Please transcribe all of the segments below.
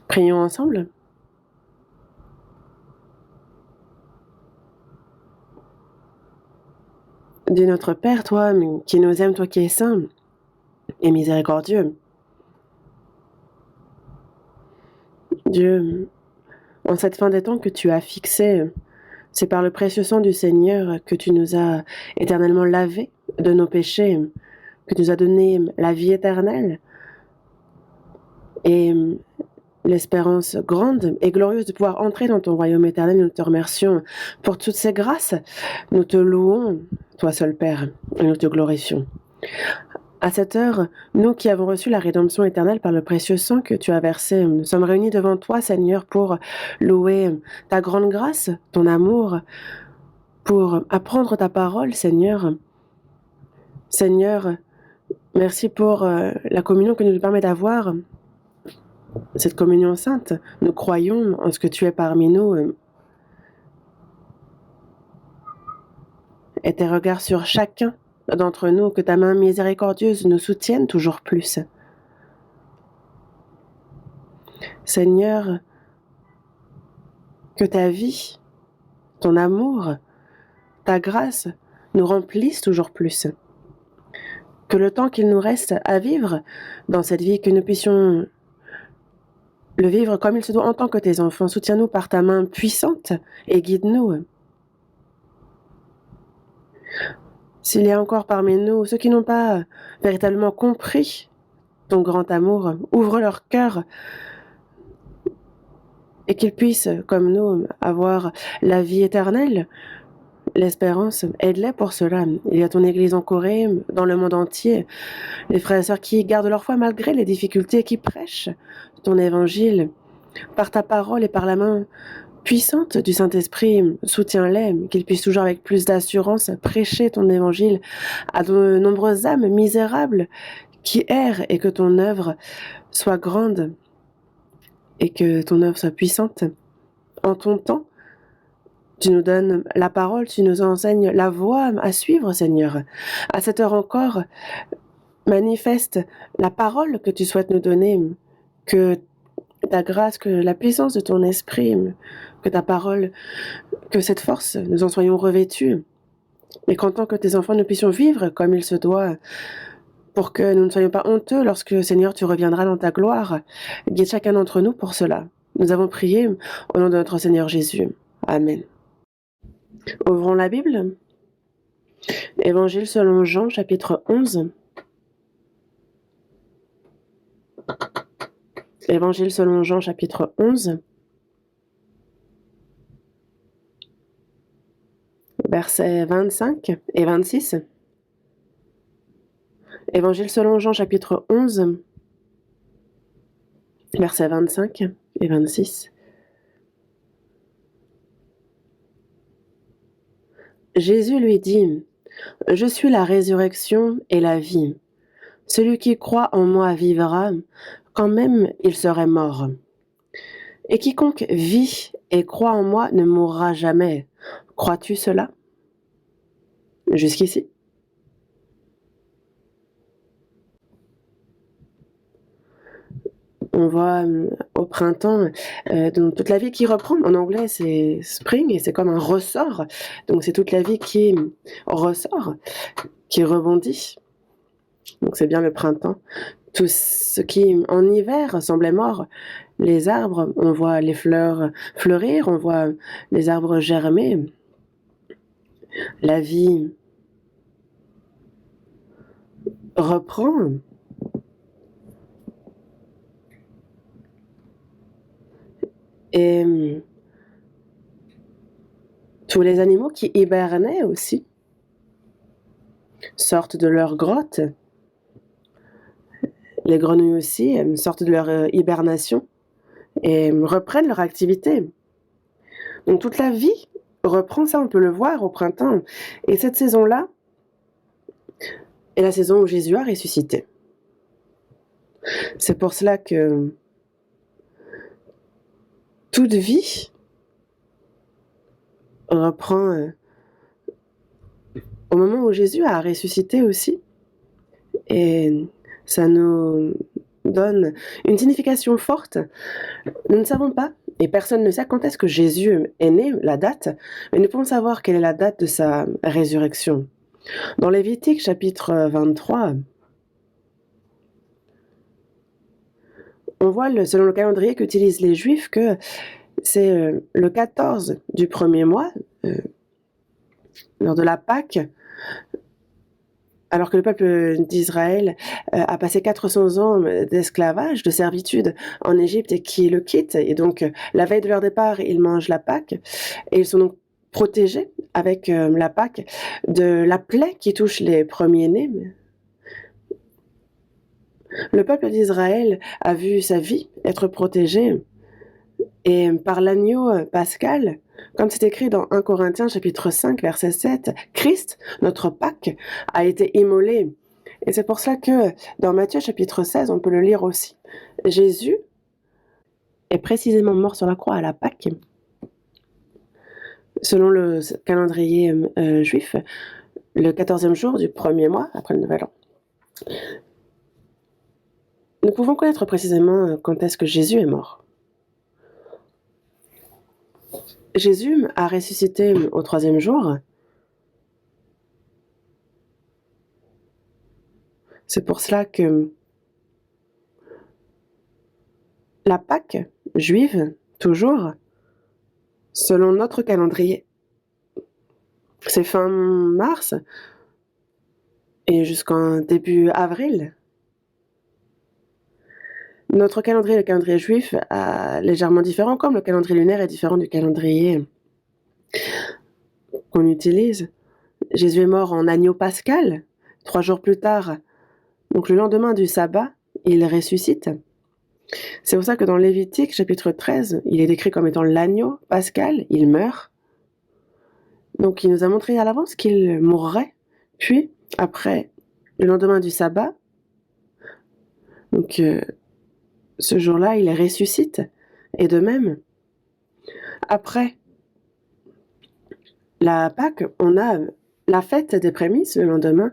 Prions ensemble. Dieu notre Père, toi qui nous aimes, toi qui es saint et miséricordieux. Dieu, en cette fin des temps que tu as fixée, c'est par le précieux sang du Seigneur que tu nous as éternellement lavés de nos péchés, que tu nous as donné la vie éternelle et l'espérance grande et glorieuse de pouvoir entrer dans ton royaume éternel. Nous te remercions pour toutes ces grâces. Nous te louons, toi seul Père, et nous te glorifions. À cette heure, nous qui avons reçu la rédemption éternelle par le précieux sang que tu as versé, nous sommes réunis devant toi, Seigneur, pour louer ta grande grâce, ton amour, pour apprendre ta parole, Seigneur. Seigneur, merci pour la communion que nous nous permet d'avoir, cette communion sainte. Nous croyons en ce que tu es parmi nous et tes regards sur chacun d'entre nous, que ta main miséricordieuse nous soutienne toujours plus. Seigneur, que ta vie, ton amour, ta grâce nous remplissent toujours plus. Que le temps qu'il nous reste à vivre dans cette vie, que nous puissions le vivre comme il se doit en tant que tes enfants. Soutiens-nous par ta main puissante et guide-nous. S'il y a encore parmi nous ceux qui n'ont pas véritablement compris ton grand amour, ouvre leur cœur et qu'ils puissent, comme nous, avoir la vie éternelle, l'espérance. Aide-les pour cela. Il y a ton Église en Corée, dans le monde entier, les frères et sœurs qui gardent leur foi malgré les difficultés, qui prêchent ton évangile par ta parole et par la main puissante du Saint-Esprit. Soutiens-les, qu'ils puissent toujours avec plus d'assurance prêcher ton évangile à de nombreuses âmes misérables qui errent, et que ton œuvre soit grande et que ton œuvre soit puissante. En ton temps, tu nous donnes la parole, tu nous enseignes la voie à suivre, Seigneur. À cette heure encore, manifeste la parole que tu souhaites nous donner, que ta grâce, que la puissance de ton esprit, que ta parole, que cette force, nous en soyons revêtus, et qu'en tant que tes enfants, nous puissions vivre comme il se doit, pour que nous ne soyons pas honteux lorsque, Seigneur, tu reviendras dans ta gloire. Guide chacun d'entre nous pour cela. Nous avons prié au nom de notre Seigneur Jésus. Amen. Ouvrons la Bible. Évangile selon Jean, chapitre 11. Évangile selon Jean, chapitre 11. Versets 25 et 26. Évangile selon Jean, chapitre 11, versets 25 et 26. Jésus lui dit, « Je suis la résurrection et la vie. Celui qui croit en moi vivra, quand même il serait mort. Et quiconque vit et croit en moi ne mourra jamais. Crois-tu cela ?» Jusqu'ici. On voit au printemps donc toute la vie qui reprend. En anglais, c'est spring et c'est comme un ressort. Donc c'est toute la vie qui ressort, qui rebondit. Donc c'est bien le printemps. Tout ce qui en hiver semblait mort, les arbres, on voit les fleurs fleurir, on voit les arbres germer. La vie reprend. Et tous les animaux qui hibernaient aussi sortent de leur grotte. Les grenouilles aussi sortent de leur hibernation et reprennent leur activité. Donc toute la vie reprend, ça on peut le voir au printemps. Et cette saison-là est la saison où Jésus a ressuscité. C'est pour cela que toute vie reprend au moment où Jésus a ressuscité aussi. Et ça nous donne une signification forte. Nous ne savons pas, et personne ne sait quand est-ce que Jésus est né, la date, mais nous pouvons savoir quelle est la date de sa résurrection. Dans Lévitique chapitre 23, on voit, selon le calendrier qu'utilisent les Juifs, que c'est le 14 du premier mois, lors de la Pâque, alors que le peuple d'Israël a passé 400 ans d'esclavage, de servitude en Égypte et qui le quitte. Et donc, la veille de leur départ, ils mangent la Pâque et ils sont donc protégés avec la Pâque de la plaie qui touche les premiers-nés. Le peuple d'Israël a vu sa vie être protégée et par l'agneau pascal, comme c'est écrit dans 1 Corinthiens chapitre 5 verset 7, Christ, notre Pâque, a été immolé. Et c'est pour cela que dans Matthieu chapitre 16, on peut le lire aussi. Jésus est précisément mort sur la croix à la Pâque. Selon le calendrier juif, le 14e jour du premier mois, après le Nouvel An. Nous pouvons connaître précisément quand est-ce que Jésus est mort. Jésus a ressuscité au 3e jour. C'est pour cela que la Pâque juive, toujours, selon notre calendrier, c'est fin mars et jusqu'en début avril. Notre calendrier, le calendrier juif, est légèrement différent, comme le calendrier lunaire est différent du calendrier qu'on utilise. Jésus est mort en agneau pascal, 3 jours plus tard. Donc le lendemain du sabbat, il ressuscite. C'est pour ça que dans Lévitique, chapitre 13, il est décrit comme étant l'agneau pascal, il meurt. Donc il nous a montré à l'avance qu'il mourrait. Puis, après, le lendemain du sabbat, donc ce jour-là, il ressuscite. Et de même, après la Pâque, on a la fête des prémices le lendemain.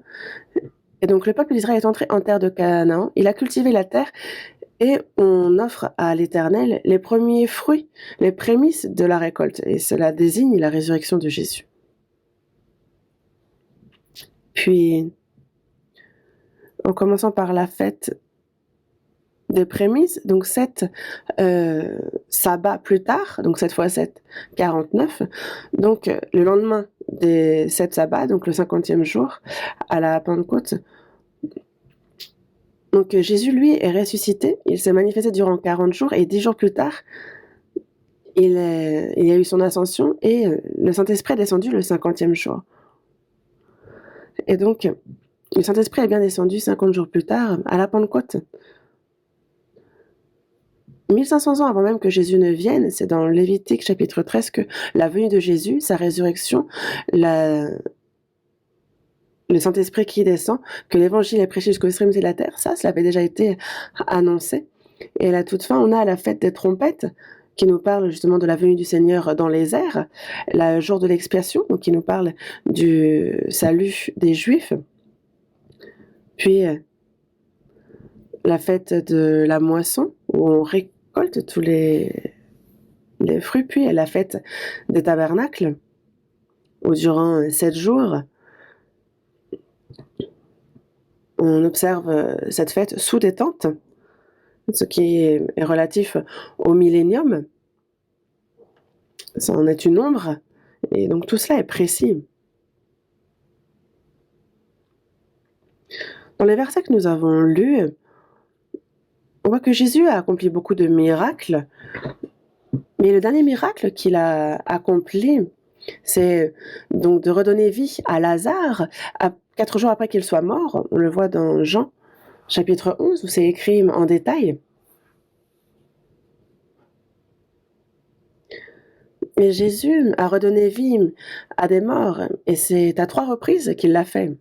Et donc le peuple d'Israël est entré en terre de Canaan, il a cultivé la terre et on offre à l'Éternel les premiers fruits, les prémices de la récolte. Et cela désigne la résurrection de Jésus. Puis, en commençant par la fête des prémices, donc 7 sabbats plus tard, donc 7 fois 7, 49, donc le lendemain des 7 sabbats, donc le 50e jour, à la Pentecôte, donc Jésus, lui, est ressuscité, il s'est manifesté durant 40 jours, et 10 jours plus tard, il y a eu son ascension, et le Saint-Esprit est descendu le 50e jour. Et donc, le Saint-Esprit est bien descendu 50 jours plus tard, à la Pentecôte. 1500 ans avant même que Jésus ne vienne, c'est dans Lévitique chapitre 13 que la venue de Jésus, sa résurrection, le Saint-Esprit qui descend, que l'évangile est prêché jusqu'aux extrémités de la terre, ça avait déjà été annoncé. Et à la toute fin, on a la fête des trompettes, qui nous parle justement de la venue du Seigneur dans les airs, le jour de l'expiation, donc qui nous parle du salut des Juifs. Puis, la fête de la moisson, où on récolte tous les fruits, puis la fête des tabernacles, où durant 7 jours, on observe cette fête sous des tentes, ce qui est relatif au millénium. Ça en est une ombre, et donc tout cela est précis. Dans les versets que nous avons lus, on voit que Jésus a accompli beaucoup de miracles, mais le dernier miracle qu'il a accompli, c'est donc de redonner vie à Lazare 4 jours après qu'il soit mort. On le voit dans Jean, chapitre 11, où c'est écrit en détail. Mais Jésus a redonné vie à des morts, et c'est à 3 reprises qu'il l'a fait.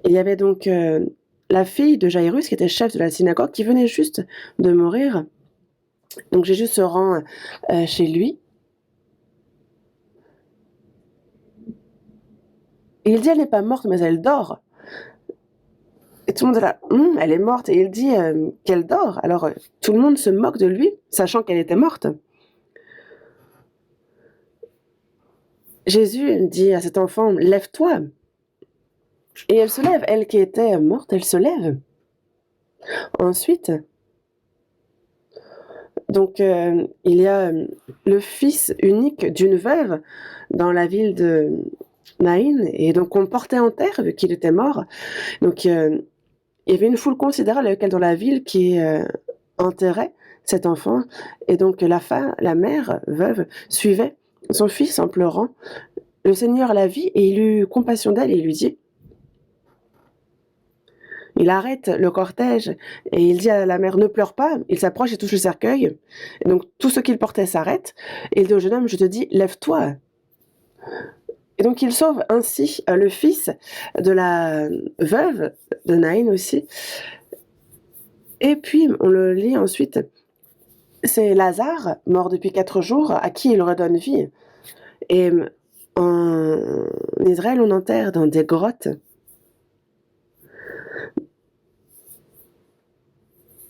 Il y avait donc la fille de Jairus, qui était chef de la synagogue, qui venait juste de mourir. Donc Jésus se rend chez lui. Et il dit, elle n'est pas morte, mais elle dort. Et tout le monde est là, elle est morte. Et il dit qu'elle dort. Alors tout le monde se moque de lui, sachant qu'elle était morte. Jésus dit à cet enfant, lève-toi. Et elle se lève. Elle qui était morte, elle se lève. Ensuite, donc il y a le fils unique d'une veuve dans la ville de Naïn. Et donc on le portait en terre vu qu'il était mort. Donc il y avait une foule considérable dans la ville qui enterrait cet enfant. Et donc la mère veuve suivait son fils en pleurant. Le Seigneur la vit et il eut compassion d'elle et il lui dit, il arrête le cortège et il dit à la mère, ne pleure pas. Il s'approche et touche le cercueil. Et donc tout ce qu'il portait s'arrête. Et il dit au jeune homme, je te dis, lève-toi. Et donc il sauve ainsi le fils de la veuve de Naïn aussi. Et puis on le lit ensuite, c'est Lazare, mort depuis 4 jours, à qui il redonne vie. Et en Israël, on enterre dans des grottes.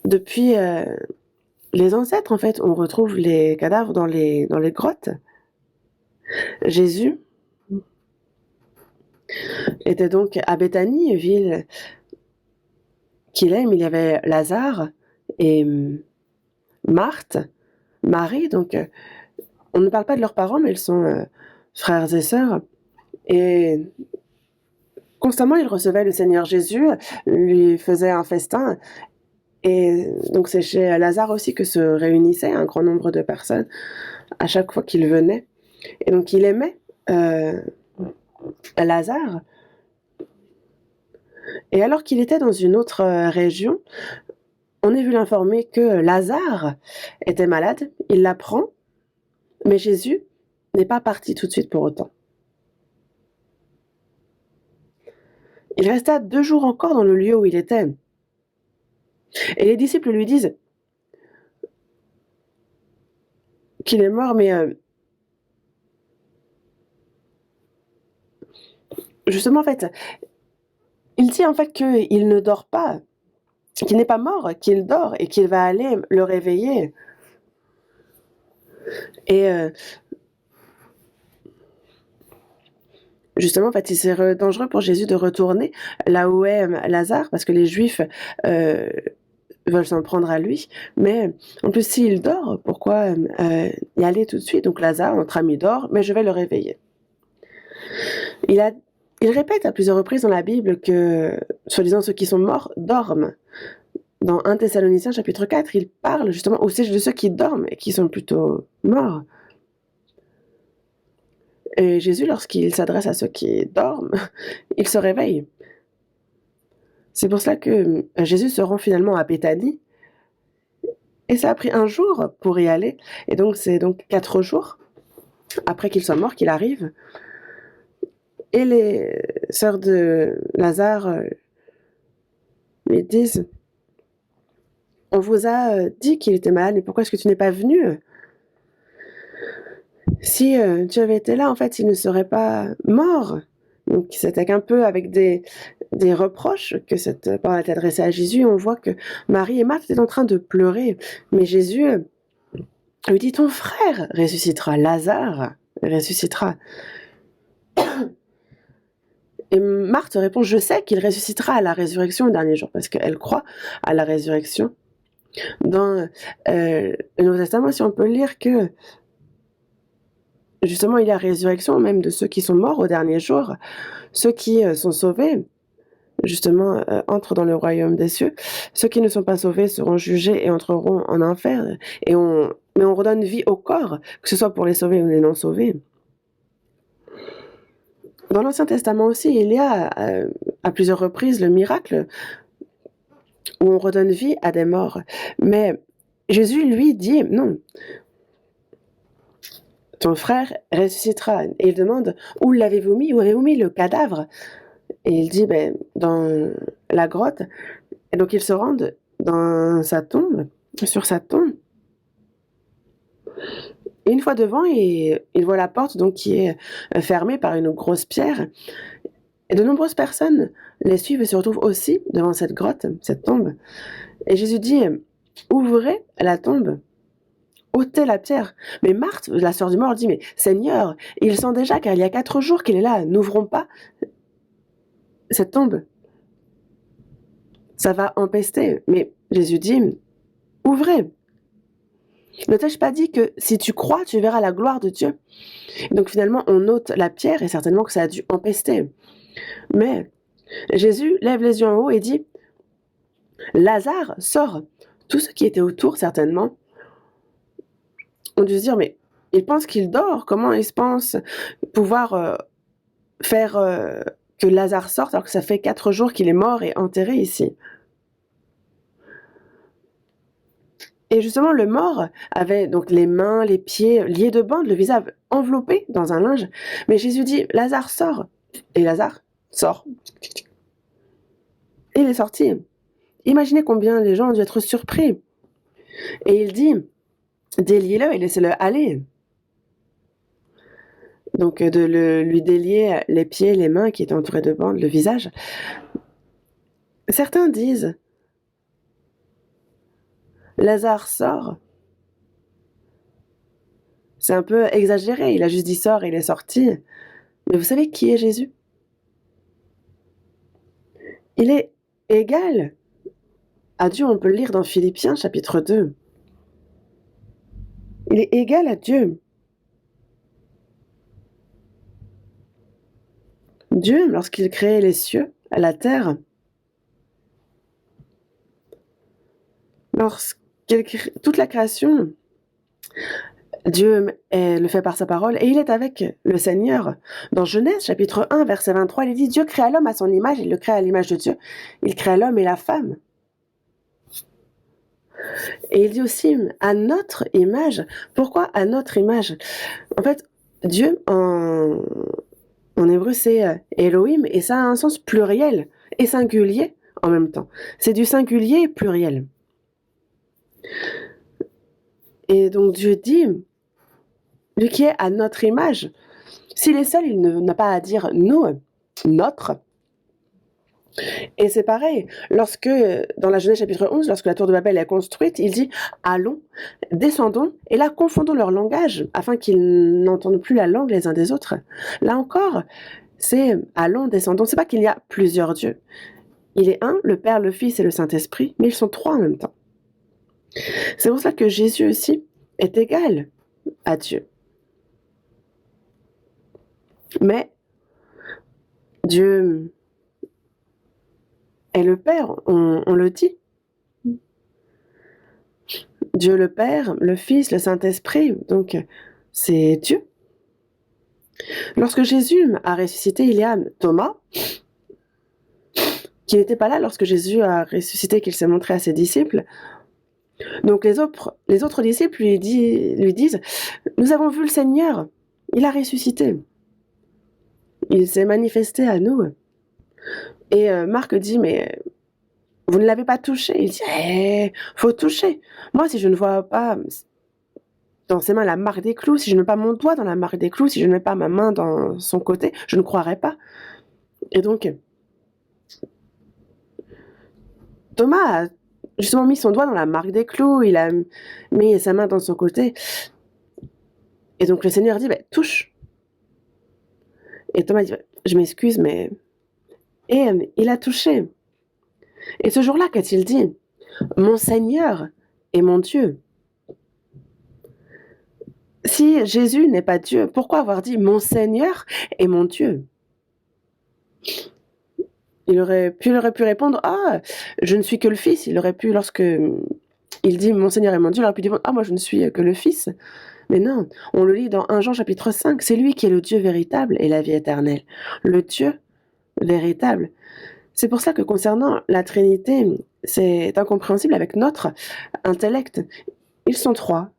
Depuis les ancêtres, en fait, on retrouve les cadavres dans les grottes. Jésus était donc à Béthanie, ville qu'il aime. Il y avait Lazare et Marthe, Marie. Donc, on ne parle pas de leurs parents, mais ils sont frères et sœurs. Et constamment, ils recevaient le Seigneur Jésus, lui faisaient un festin. Et donc, c'est chez Lazare aussi que se réunissaient un grand nombre de personnes à chaque fois qu'il venait. Et donc, il aimait Lazare. Et alors qu'il était dans une autre région, on est venu l'informer que Lazare était malade. Il l'apprend, mais Jésus n'est pas parti tout de suite pour autant. Il resta 2 jours encore dans le lieu où il était. Et les disciples lui disent qu'il est mort, mais justement, en fait, il dit en fait qu'il ne dort pas, qu'il n'est pas mort, qu'il dort et qu'il va aller le réveiller. Et justement, en fait, il serait dangereux pour Jésus de retourner là où est Lazare, parce que les Juifs veulent s'en prendre à lui. Mais en plus, s'il dort, pourquoi y aller tout de suite? Donc Lazare, notre ami, dort, mais je vais le réveiller. Il répète à plusieurs reprises dans la Bible que, soi-disant, ceux qui sont morts dorment. Dans 1 Thessaloniciens chapitre 4, il parle justement aussi de ceux qui dorment et qui sont plutôt morts. Et Jésus, lorsqu'il s'adresse à ceux qui dorment, il se réveille. C'est pour cela que Jésus se rend finalement à Béthanie. Et ça a pris 1 jour pour y aller. Et donc, c'est donc 4 jours après qu'il soit mort qu'il arrive. Et les sœurs de Lazare lui disent, on vous a dit qu'il était malade, mais pourquoi est-ce que tu n'es pas venu? Si tu avais été là, en fait, il ne serait pas mort. Donc c'était qu'un peu avec des reproches que cette parole est adressée à Jésus. On voit que Marie et Marthe étaient en train de pleurer. Mais Jésus lui dit, ton frère ressuscitera, Lazare ressuscitera. Et Marthe répond, je sais qu'il ressuscitera à la résurrection le dernier jour, parce qu'elle croit à la résurrection. Dans le Nouveau Testament, si on peut lire que justement il y a résurrection même de ceux qui sont morts au dernier jour, ceux qui sont sauvés, justement, entrent dans le royaume des cieux. Ceux qui ne sont pas sauvés seront jugés et entreront en enfer. Mais on redonne vie au corps, que ce soit pour les sauvés ou les non sauvés. Dans l'Ancien Testament aussi, il y a à plusieurs reprises le miracle où on redonne vie à des morts. Mais Jésus, lui, dit non. Ton frère ressuscitera. Et il demande, où l'avez-vous mis? Où avez-vous mis le cadavre? Et il dit, dans la grotte. Et donc ils se rendent dans sa tombe, sur sa tombe. Et une fois devant, il voit la porte donc qui est fermée par une grosse pierre. Et de nombreuses personnes les suivent et se retrouvent aussi devant cette grotte, cette tombe. Et Jésus dit, ouvrez la tombe, ôtez la pierre. Mais Marthe, la sœur du mort, dit, mais Seigneur, il sent déjà car il y a 4 jours qu'il est là, n'ouvrons pas cette tombe. Ça va empester. Mais Jésus dit, ouvrez. Ne t'ai-je pas dit que si tu crois, tu verras la gloire de Dieu? Donc finalement, on ôte la pierre et certainement que ça a dû empester. Mais Jésus lève les yeux en haut et dit, Lazare, sort. Tous ceux qui étaient autour, certainement, ont dû se dire, mais il pense qu'il dort. Comment il se pense pouvoir faire que Lazare sorte alors que ça fait 4 jours qu'il est mort et enterré ici? Et justement, le mort avait donc les mains, les pieds liés de bandes, le visage enveloppé dans un linge. Mais Jésus dit, Lazare sort. Et Lazare sort. Et il est sorti. Imaginez combien les gens ont dû être surpris. Et il dit, déliez-le et laissez-le aller. Donc de lui délier les pieds, les mains qui étaient entourés de bandes, le visage. Certains disent, Lazare sort. C'est un peu exagéré, il a juste dit sort et il est sorti. Mais vous savez qui est Jésus? Il est égal à Dieu, on peut le lire dans Philippiens chapitre 2. Il est égal à Dieu. Dieu, lorsqu'il créait les cieux, la terre, lorsqu'il crée toute la création, Dieu le fait par sa parole et il est avec le Seigneur. Dans Genèse chapitre 1 verset 23, il dit, Dieu créa l'homme à son image, il le crée à l'image de Dieu. Il créa l'homme et la femme. Et il dit aussi à notre image. Pourquoi à notre image? En fait, Dieu en hébreu c'est Elohim et ça a un sens pluriel et singulier en même temps. C'est du singulier pluriel. Et donc Dieu dit, lui qui est à notre image, s'il est seul, il n'a pas à dire nous, notre. Et c'est pareil, lorsque, dans la Genèse chapitre 11, lorsque la tour de Babel est construite, il dit « Allons, descendons, et là confondons leur langage, afin qu'ils n'entendent plus la langue les uns des autres. » Là encore, c'est « Allons, descendons ». C'est pas qu'il y a plusieurs dieux. Il est un, le Père, le Fils et le Saint-Esprit, mais ils sont 3 en même temps. C'est pour cela que Jésus aussi est égal à Dieu. Mais Dieu est le Père, on le dit. Dieu le Père, le Fils, le Saint-Esprit, donc c'est Dieu. Lorsque Jésus a ressuscité, il y a Thomas, qui n'était pas là lorsque Jésus a ressuscité, qu'il s'est montré à ses disciples. Donc les autres disciples lui disent, nous avons vu le Seigneur, il a ressuscité. Il s'est manifesté à nous. Et Marc dit, mais vous ne l'avez pas touché. Il dit, faut toucher. Moi, si je ne vois pas dans ses mains la marque des clous, si je ne mets pas mon doigt dans la marque des clous, si je ne mets pas ma main dans son côté, je ne croirais pas. Et donc, Thomas a justement mis son doigt dans la marque des clous, il a mis sa main dans son côté. Et donc le Seigneur dit, touche. Et Thomas dit, je m'excuse, mais... Et il a touché. Et ce jour-là, qu'a-t-il dit? Mon Seigneur et mon Dieu. Si Jésus n'est pas Dieu, pourquoi avoir dit mon Seigneur et mon Dieu? Il aurait pu répondre, je ne suis que le Fils. Il aurait pu, lorsque il dit mon Seigneur et mon Dieu, il aurait pu dire, moi je ne suis que le Fils. Mais non, on le lit dans 1 Jean chapitre 5, c'est lui qui est le Dieu véritable et la vie éternelle. Le Dieu véritable. C'est pour ça que concernant la Trinité, c'est incompréhensible avec notre intellect. Ils sont 3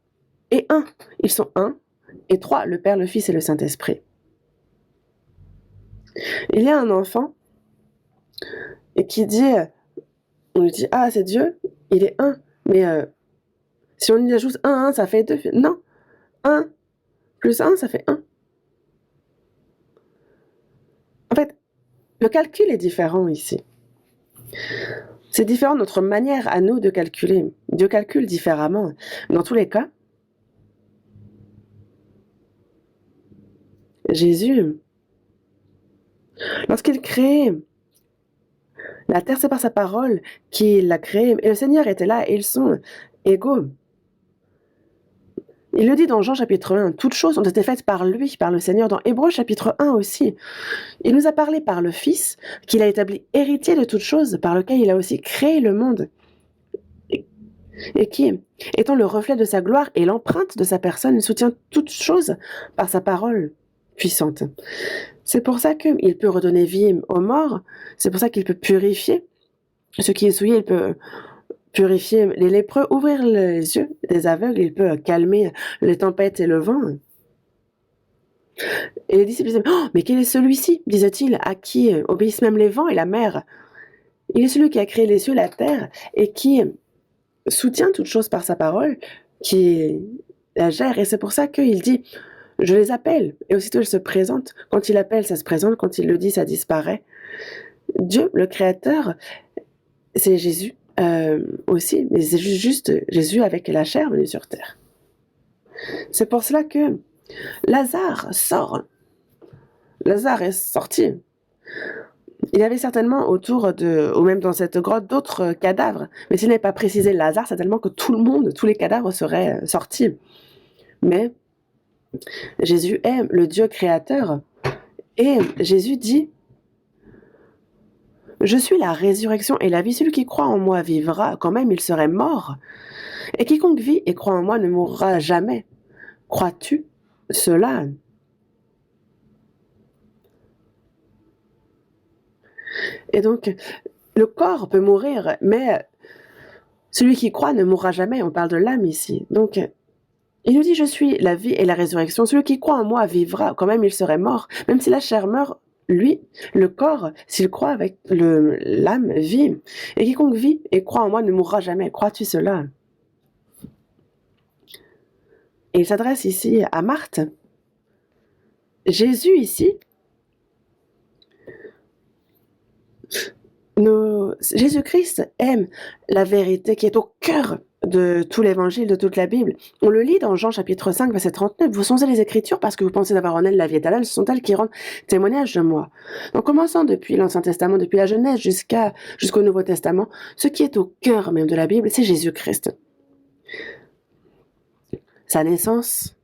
et 1. Ils sont 1 et 3, le Père, le Fils et le Saint-Esprit. Il y a un enfant qui dit, on lui dit, c'est Dieu, il est 1. Mais si on y ajoute 1, ça fait 2. Non, 1 plus 1, ça fait 1. En fait, Le calcul est différent ici. C'est différent de notre manière à nous de calculer. Dieu calcule différemment. Dans tous les cas, Jésus, lorsqu'il crée la terre, c'est par sa parole qu'il l'a créée. Et le Seigneur était là et ils sont égaux. Il le dit dans Jean chapitre 1, toutes choses ont été faites par lui, par le Seigneur. Dans Hébreux chapitre 1 aussi, il nous a parlé par le Fils, qu'il a établi héritier de toutes choses, par lequel il a aussi créé le monde. Et qui, étant le reflet de sa gloire et l'empreinte de sa personne, soutient toutes choses par sa parole puissante. C'est pour ça qu'il peut redonner vie aux morts, c'est pour ça qu'il peut purifier ce qui est souillé, il peut purifier les lépreux, ouvrir les yeux des aveugles, il peut calmer les tempêtes et le vent. Et les disciples disaient, oh, mais quel est celui-ci, disait-il, à qui obéissent même les vents et la mer? Il est celui qui a créé les cieux, la terre, et qui soutient toutes choses par sa parole, qui la gère. Et c'est pour ça qu'il dit, je les appelle. Et aussitôt, il se présente. Quand il appelle, ça se présente. Quand il le dit, ça disparaît. Dieu, le Créateur, c'est Jésus aussi, mais c'est juste Jésus avec la chair venu sur terre. C'est pour cela que Lazare sort. Lazare est sorti. Il y avait certainement autour de, ou même dans cette grotte, d'autres cadavres. Mais s'il n'est pas précisé Lazare, c'est tellement que tout le monde, tous les cadavres seraient sortis. Mais Jésus est le Dieu créateur. Et Jésus dit, je suis la résurrection et la vie. Celui qui croit en moi vivra, quand même il serait mort. Et quiconque vit et croit en moi ne mourra jamais. Crois-tu cela? Et donc, le corps peut mourir, mais celui qui croit ne mourra jamais. On parle de l'âme ici. Donc, il nous dit, je suis la vie et la résurrection. Celui qui croit en moi vivra, quand même il serait mort. Même si la chair meurt, lui, le corps, s'il croit avec l'âme, vit. Et quiconque vit et croit en moi ne mourra jamais. Crois-tu cela? Et il s'adresse ici à Marthe. Jésus ici, Jésus-Christ aime la vérité qui est au cœur de tout l'évangile, de toute la Bible. On le lit dans Jean chapitre 5, verset 39. Vous songez les Écritures parce que vous pensez d'avoir en elles la vie éternelle, ce sont elles qui rendent témoignage de moi. Donc commençant depuis l'Ancien Testament, depuis la Genèse jusqu'au Nouveau Testament, ce qui est au cœur même de la Bible, c'est Jésus-Christ. Sa naissance,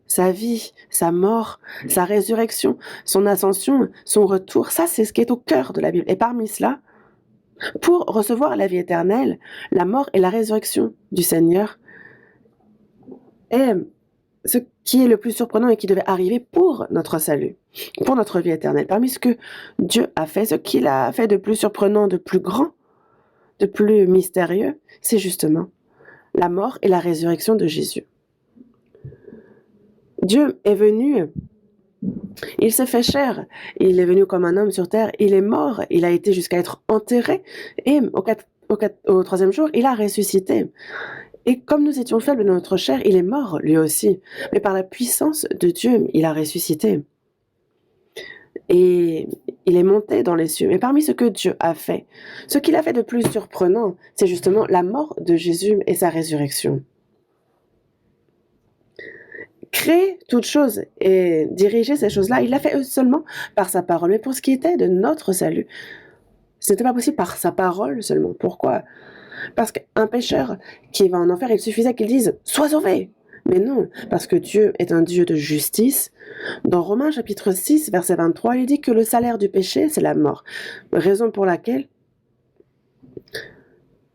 sa vie, sa mort, sa résurrection, son ascension, son retour, ça c'est ce qui est au cœur de la Bible. Et parmi cela, pour recevoir la vie éternelle, la mort et la résurrection du Seigneur est ce qui est le plus surprenant et qui devait arriver pour notre salut, pour notre vie éternelle. Parmi ce que Dieu a fait, ce qu'il a fait de plus surprenant, de plus grand, de plus mystérieux, c'est justement la mort et la résurrection de Jésus. Dieu est venu, il s'est fait chair, il est venu comme un homme sur terre, il est mort, il a été jusqu'à être enterré, et au troisième jour, il a ressuscité. Et comme nous étions faibles de notre chair, il est mort lui aussi. Mais par la puissance de Dieu, il a ressuscité. Et il est monté dans les cieux. Mais parmi ce que Dieu a fait, ce qu'il a fait de plus surprenant, c'est justement la mort de Jésus et sa résurrection. Créer toutes choses et diriger ces choses-là, il l'a fait seulement par sa parole. Mais pour ce qui était de notre salut, ce n'était pas possible par sa parole seulement. Pourquoi? Parce qu'un pécheur qui va en enfer, il suffisait qu'il dise « Sois sauvé !» Mais non, parce que Dieu est un Dieu de justice. Dans Romains chapitre 6, verset 23, il dit que le salaire du péché, c'est la mort. Raison pour laquelle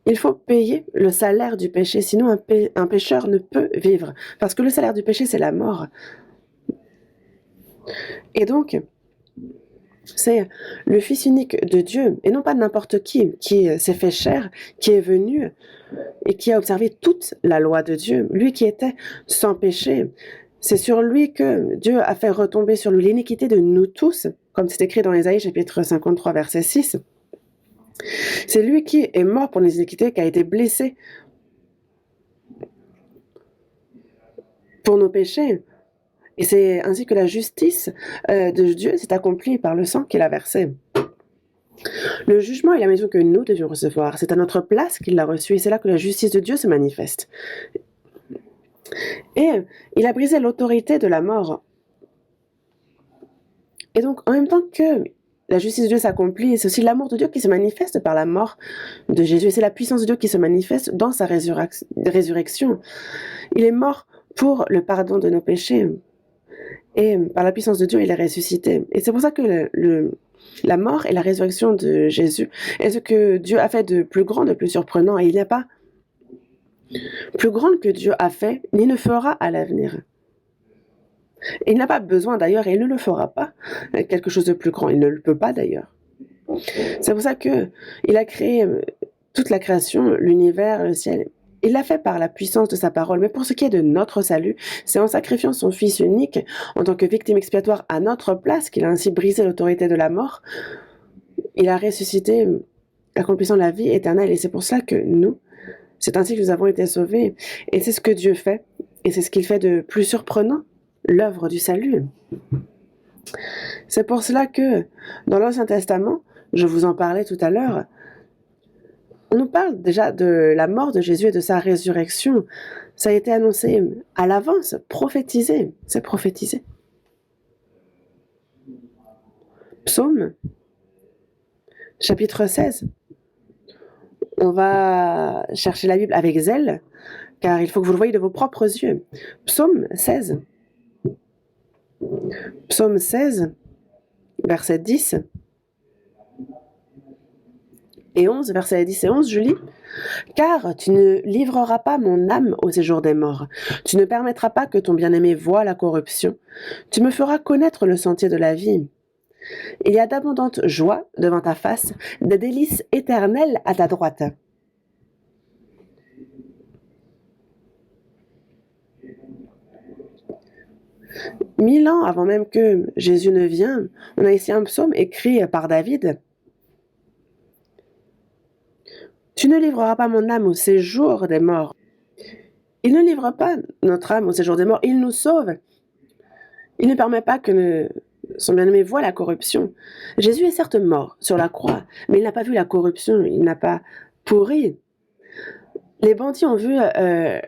il faut payer le salaire du péché, sinon un pécheur ne peut vivre. Parce que le salaire du péché, c'est la mort. Et donc, c'est le Fils unique de Dieu, et non pas n'importe qui s'est fait chair, qui est venu et qui a observé toute la loi de Dieu, lui qui était sans péché. C'est sur lui que Dieu a fait retomber sur lui l'iniquité de nous tous, comme c'est écrit dans Ésaïe chapitre 53, verset 6. C'est lui qui est mort pour les iniquités, qui a été blessé pour nos péchés. Et c'est ainsi que la justice de Dieu s'est accomplie par le sang qu'il a versé. Le jugement est la maison que nous devions recevoir. C'est à notre place qu'il l'a reçu et c'est là que la justice de Dieu se manifeste. Et il a brisé l'autorité de la mort. Et donc, en même temps que la justice de Dieu s'accomplit, c'est aussi l'amour de Dieu qui se manifeste par la mort de Jésus. Et c'est la puissance de Dieu qui se manifeste dans sa résurrection. Il est mort pour le pardon de nos péchés. Et par la puissance de Dieu, il est ressuscité. Et c'est pour ça que la mort et la résurrection de Jésus est ce que Dieu a fait de plus grand, de plus surprenant. Et il n'y a pas plus grand que Dieu a fait, ni ne fera à l'avenir. Et il n'a pas besoin d'ailleurs, et il ne le fera pas, quelque chose de plus grand. Il ne le peut pas d'ailleurs. C'est pour ça que il a créé toute la création, l'univers, le ciel. Il l'a fait par la puissance de sa parole. Mais pour ce qui est de notre salut, c'est en sacrifiant son Fils unique en tant que victime expiatoire à notre place qu'il a ainsi brisé l'autorité de la mort. Il a ressuscité, accomplissant la vie éternelle. Et c'est pour ça que nous, c'est ainsi que nous avons été sauvés. Et c'est ce que Dieu fait. Et c'est ce qu'il fait de plus surprenant, l'œuvre du salut. C'est pour cela que dans l'Ancien Testament, je vous en parlais tout à l'heure, on nous parle déjà de la mort de Jésus et de sa résurrection. Ça a été annoncé à l'avance, prophétisé. C'est prophétisé. Psaume, chapitre 16. On va chercher la Bible avec zèle, car il faut que vous le voyez de vos propres yeux. Psaume 16. Psaume 16, verset 10 et 11, verset 10 et 11, je lis. « Car tu ne livreras pas mon âme au séjour des morts. Tu ne permettras pas que ton bien-aimé voie la corruption. Tu me feras connaître le sentier de la vie. Il y a d'abondantes joies devant ta face, des délices éternelles à ta droite. » Mille ans avant même que Jésus ne vienne, on a ici un psaume écrit par David. Tu ne livreras pas mon âme au séjour des morts. Il ne livre pas notre âme au séjour des morts, il nous sauve. Il ne permet pas que son bien-aimé voie la corruption. Jésus est certes mort sur la croix, mais il n'a pas vu la corruption, il n'a pas pourri. Les bandits ont vu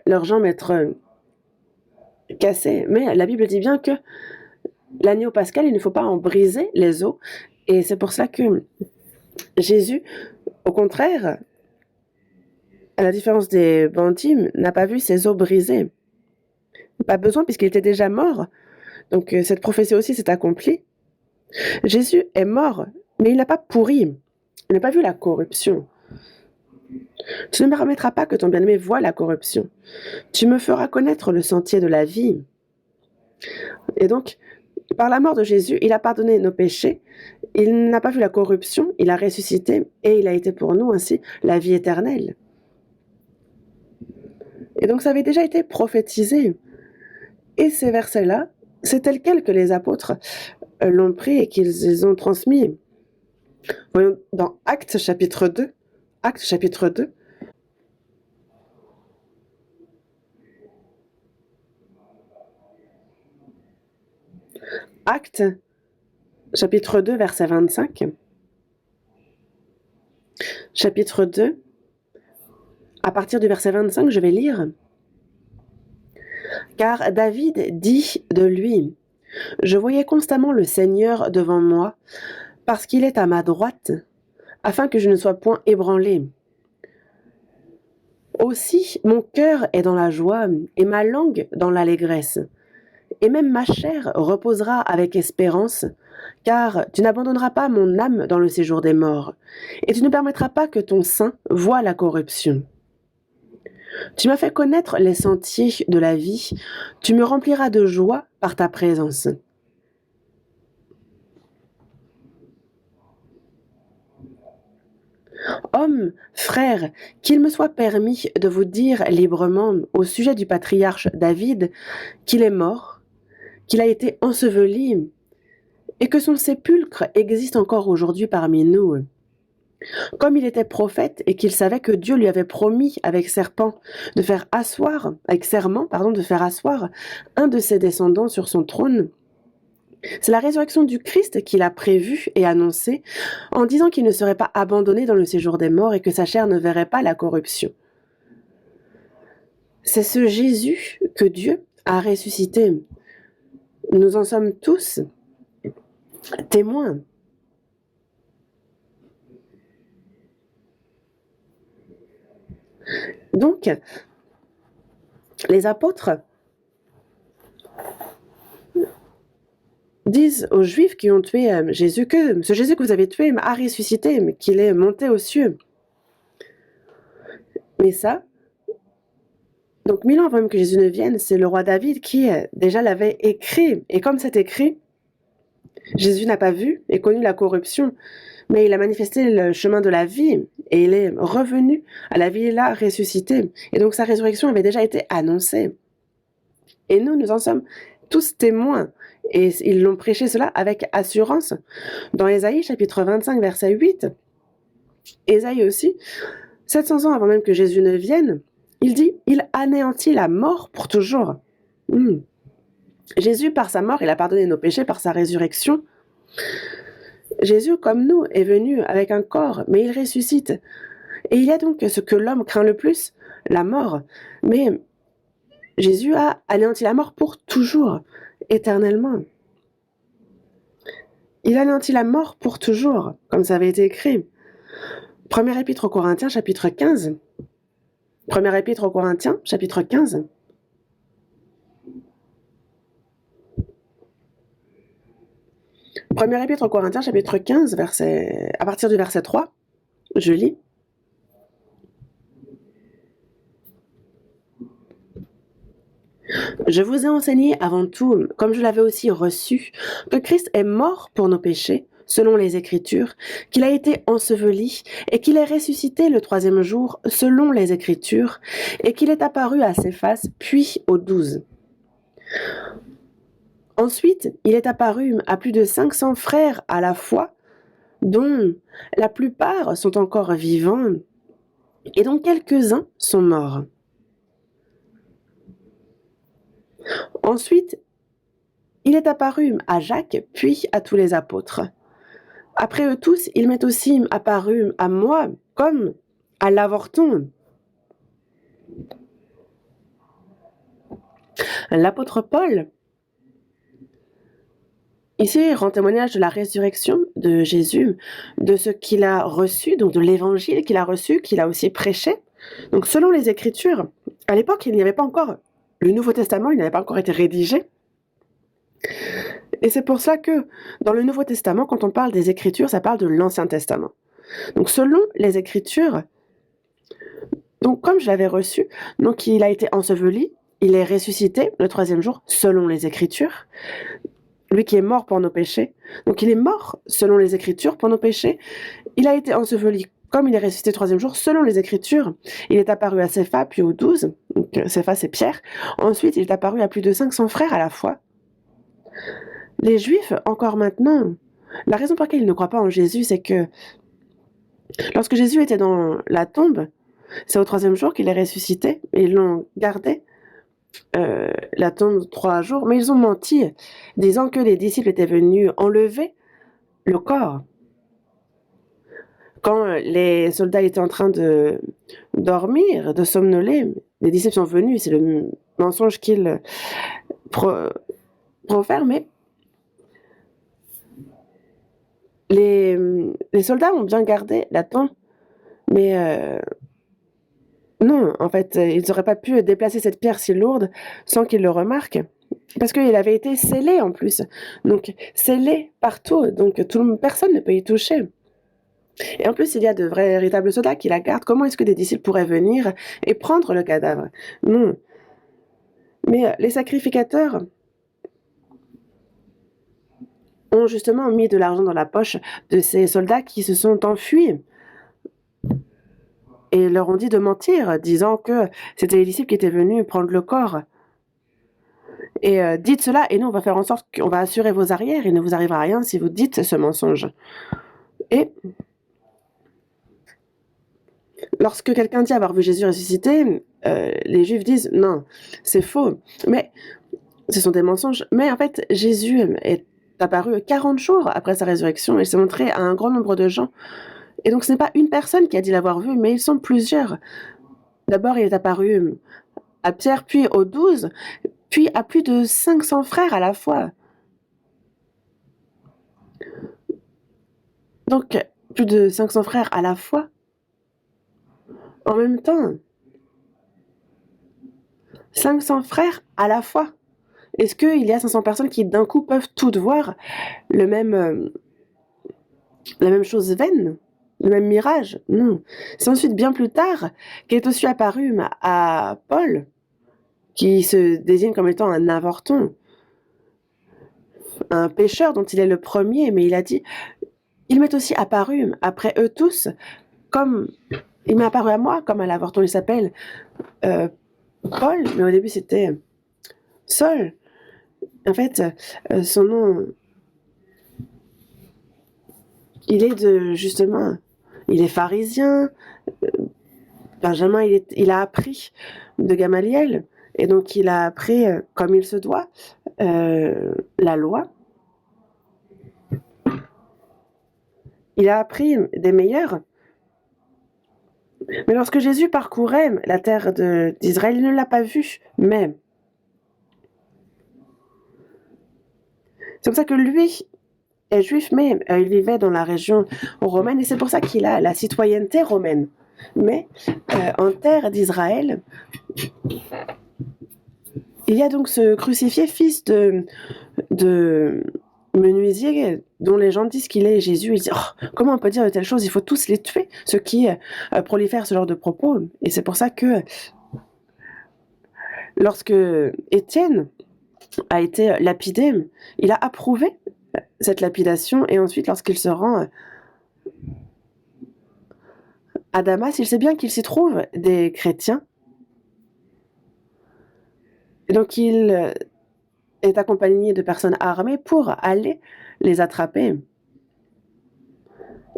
leurs jambes être cassées, mais la Bible dit bien que l'agneau pascal, il ne faut pas en briser les os, et c'est pour cela que Jésus, au contraire, à la différence des bandits, n'a pas vu ses os brisés. Pas besoin puisqu'il était déjà mort. Donc cette prophétie aussi s'est accomplie. Jésus est mort, mais il n'a pas pourri. Il n'a pas vu la corruption. Tu ne me permettras pas que ton bien-aimé voie la corruption. Tu me feras connaître le sentier de la vie. Et donc, par la mort de Jésus, il a pardonné nos péchés. Il n'a pas vu la corruption, il a ressuscité et il a été pour nous ainsi la vie éternelle. Et donc ça avait déjà été prophétisé. Et ces versets-là, c'est tel quel que les apôtres l'ont pris et qu'ils ont transmis. Voyons dans Actes chapitre 2. Actes chapitre 2. Actes chapitre 2, verset 25. Chapitre 2. À partir du verset 25, je vais lire. Car David dit de lui, « Je voyais constamment le Seigneur devant moi, parce qu'il est à ma droite, afin que je ne sois point ébranlé. Aussi, mon cœur est dans la joie, et ma langue dans l'allégresse. Et même ma chair reposera avec espérance, car tu n'abandonneras pas mon âme dans le séjour des morts, et tu ne permettras pas que ton sein voie la corruption. Tu m'as fait connaître les sentiers de la vie, tu me rempliras de joie par ta présence. » Hommes, frères, qu'il me soit permis de vous dire librement au sujet du patriarche David qu'il est mort, qu'il a été enseveli et que son sépulcre existe encore aujourd'hui parmi nous. Comme il était prophète et qu'il savait que Dieu lui avait promis avec serment de faire asseoir un de ses descendants sur son trône, C'est la résurrection du Christ qu'il a prévue et annoncée en disant qu'il ne serait pas abandonné dans le séjour des morts et que sa chair ne verrait pas la corruption. C'est ce Jésus que Dieu a ressuscité. Nous en sommes tous témoins. Donc, les apôtres disent aux Juifs qui ont tué Jésus que ce Jésus que vous avez tué a ressuscité, qu'il est monté aux cieux. Mais ça, donc 1000 ans avant même que Jésus ne vienne, c'est le roi David qui déjà l'avait écrit. Et comme c'est écrit, Jésus n'a pas vu et connu la corruption, mais il a manifesté le chemin de la vie et il est revenu à la vie, il a ressuscité. Et donc sa résurrection avait déjà été annoncée. Et nous en sommes tous témoins. Et ils l'ont prêché cela avec assurance. Dans Ésaïe chapitre 25 verset 8, Ésaïe aussi, 700 ans avant même que Jésus ne vienne, il dit « Il anéantit la mort pour toujours ». Jésus, par sa mort, il a pardonné nos péchés, par sa résurrection. Jésus, comme nous, est venu avec un corps, mais il ressuscite. Et il y a donc ce que l'homme craint le plus, la mort. Mais Jésus a anéanti la mort pour toujours, éternellement. Il anéantit la mort pour toujours, comme ça avait été écrit. Première épître aux Corinthiens, chapitre 15. Première épître aux Corinthiens, chapitre 15. Première épître aux Corinthiens, chapitre 15, à partir du verset 3, je lis. Je vous ai enseigné avant tout, comme je l'avais aussi reçu, que Christ est mort pour nos péchés, selon les Écritures, qu'il a été enseveli et qu'il est ressuscité le 3e jour, selon les Écritures, et qu'il est apparu à Céphas, puis aux 12. Ensuite, il est apparu à plus de 500 frères à la fois, dont la plupart sont encore vivants, et dont quelques-uns sont morts. Ensuite, il est apparu à Jacques, puis à tous les apôtres. Après eux tous, il m'est aussi apparu à moi, comme à l'avorton. L'apôtre Paul, ici, rend témoignage de la résurrection de Jésus, de ce qu'il a reçu, donc de l'évangile qu'il a reçu, qu'il a aussi prêché. Donc, selon les Écritures, à l'époque, il n'y avait pas encore le Nouveau Testament, il n'avait pas encore été rédigé. Et c'est pour ça que dans le Nouveau Testament, quand on parle des Écritures, ça parle de l'Ancien Testament. Donc, selon les Écritures, donc comme je l'avais reçu, donc il a été enseveli, il est ressuscité le 3e jour, selon les Écritures. Lui qui est mort pour nos péchés. Donc il est mort selon les Écritures pour nos péchés. Il a été enseveli comme il est ressuscité le 3e jour selon les Écritures. Il est apparu à Céphas puis aux 12. Donc Céphas c'est Pierre. Ensuite il est apparu à plus de 500 frères à la fois. Les Juifs, encore maintenant, la raison pour laquelle ils ne croient pas en Jésus, c'est que lorsque Jésus était dans la tombe, c'est au 3e jour qu'il est ressuscité et ils l'ont gardé. La tombe 3 jours, mais ils ont menti, disant que les disciples étaient venus enlever le corps. Quand les soldats étaient en train de dormir, de somnoler, les disciples sont venus, c'est le mensonge qu'ils profèrent, mais les soldats ont bien gardé la tombe, mais non, en fait, ils n'auraient pas pu déplacer cette pierre si lourde sans qu'ils le remarquent. Parce qu'il avait été scellé en plus. Donc, scellé partout. Donc, personne ne peut y toucher. Et en plus, il y a de véritables soldats qui la gardent. Comment est-ce que des disciples pourraient venir et prendre le cadavre? Non. Mais les sacrificateurs ont justement mis de l'argent dans la poche de ces soldats qui se sont enfuis. Et leur ont dit de mentir, disant que c'était les disciples qui étaient venus prendre le corps. Et dites cela, et nous, on va faire en sorte qu'on va assurer vos arrières, il ne vous arrivera rien si vous dites ce mensonge. Et lorsque quelqu'un dit avoir vu Jésus ressuscité, les Juifs disent non, c'est faux. Mais ce sont des mensonges. Mais en fait, Jésus est apparu 40 jours après sa résurrection. Il s'est montré à un grand nombre de gens. Et donc ce n'est pas une personne qui a dit l'avoir vu, mais ils sont plusieurs. D'abord, il est apparu à Pierre, puis aux 12, puis à plus de 500 frères à la fois. Donc, plus de 500 frères à la fois, en même temps. 500 frères à la fois. Est-ce qu'il y a 500 personnes qui d'un coup peuvent toutes voir la même chose vaine, le même mirage? Non. C'est ensuite bien plus tard qu'est aussi apparu à Paul, qui se désigne comme étant un avorton, un pécheur dont il est le premier, mais il a dit, il m'est aussi apparu après eux tous, comme il m'est apparu à moi, comme à l'avorton. Il s'appelle Paul, mais au début c'était Saul. En fait, son nom, il est justement, il est pharisien. Benjamin, il a appris de Gamaliel, et donc il a appris, comme il se doit, la loi. Il a appris des meilleurs. Mais lorsque Jésus parcourait la terre d'Israël, il ne l'a pas vu, mais c'est pour ça que lui est juif, mais il vivait dans la région romaine, et c'est pour ça qu'il a la citoyenneté romaine. Mais en terre d'Israël, il y a donc ce crucifié, fils de menuisier, dont les gens disent qu'il est Jésus. Ils disent, oh, comment on peut dire de telles choses? Il faut tous les tuer, ceux qui prolifèrent ce genre de propos. Et c'est pour ça que lorsque Étienne a été lapidé, il a approuvé cette lapidation, et ensuite, lorsqu'il se rend à Damas, il sait bien qu'il s'y trouve des chrétiens. Et donc, il est accompagné de personnes armées pour aller les attraper.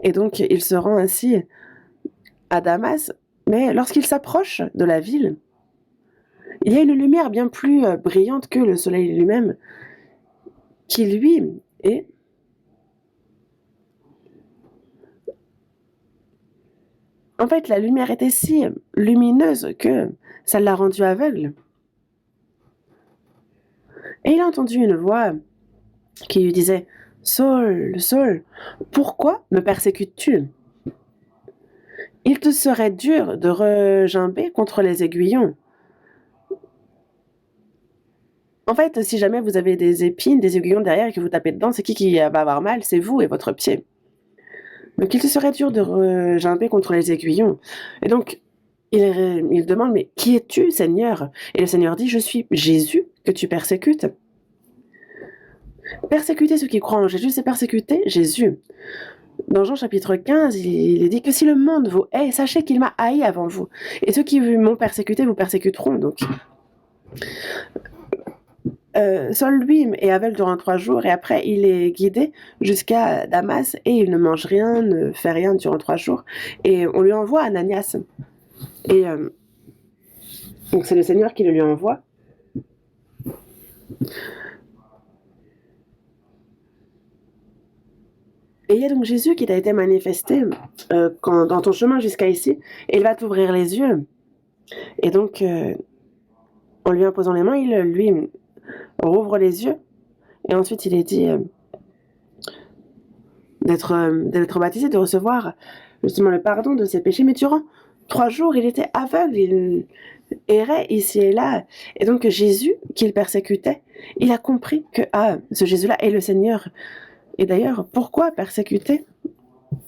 Et donc, il se rend ainsi à Damas, mais lorsqu'il s'approche de la ville, il y a une lumière bien plus brillante que le soleil lui-même, qui lui est en fait, la lumière était si lumineuse que ça l'a rendu aveugle. Et il a entendu une voix qui lui disait, Saul, Saul, pourquoi me persécutes-tu? Il te serait dur de regimber contre les aiguillons. En fait, si jamais vous avez des épines, des aiguillons derrière et que vous tapez dedans, c'est qui va avoir mal? C'est vous et votre pied. Donc il te serait dur de regimber contre les aiguillons. Et donc, il demande, mais qui es-tu, Seigneur? Et le Seigneur dit, je suis Jésus que tu persécutes. Persécuter ceux qui croient en Jésus, c'est persécuter Jésus. Dans Jean chapitre 15, il est dit que si le monde vous hait, sachez qu'il m'a haï avant vous. Et ceux qui m'ont persécuté vous persécuteront. Donc, Saul, lui, est aveugle durant 3 jours, et après, il est guidé jusqu'à Damas, et il ne mange rien, ne fait rien durant 3 jours. Et on lui envoie Ananias. Et donc, c'est le Seigneur qui le lui envoie. Et il y a donc Jésus qui t'a été manifesté dans ton chemin jusqu'à ici, et il va t'ouvrir les yeux. Et donc, en lui imposant les mains, il lui rouvre les yeux, et ensuite il est dit d'être baptisé, de recevoir justement le pardon de ses péchés. Mais durant 3 jours, il était aveugle, il errait ici et là. Et donc Jésus, qu'il persécutait, il a compris que ce Jésus-là est le Seigneur. Et d'ailleurs, pourquoi persécuter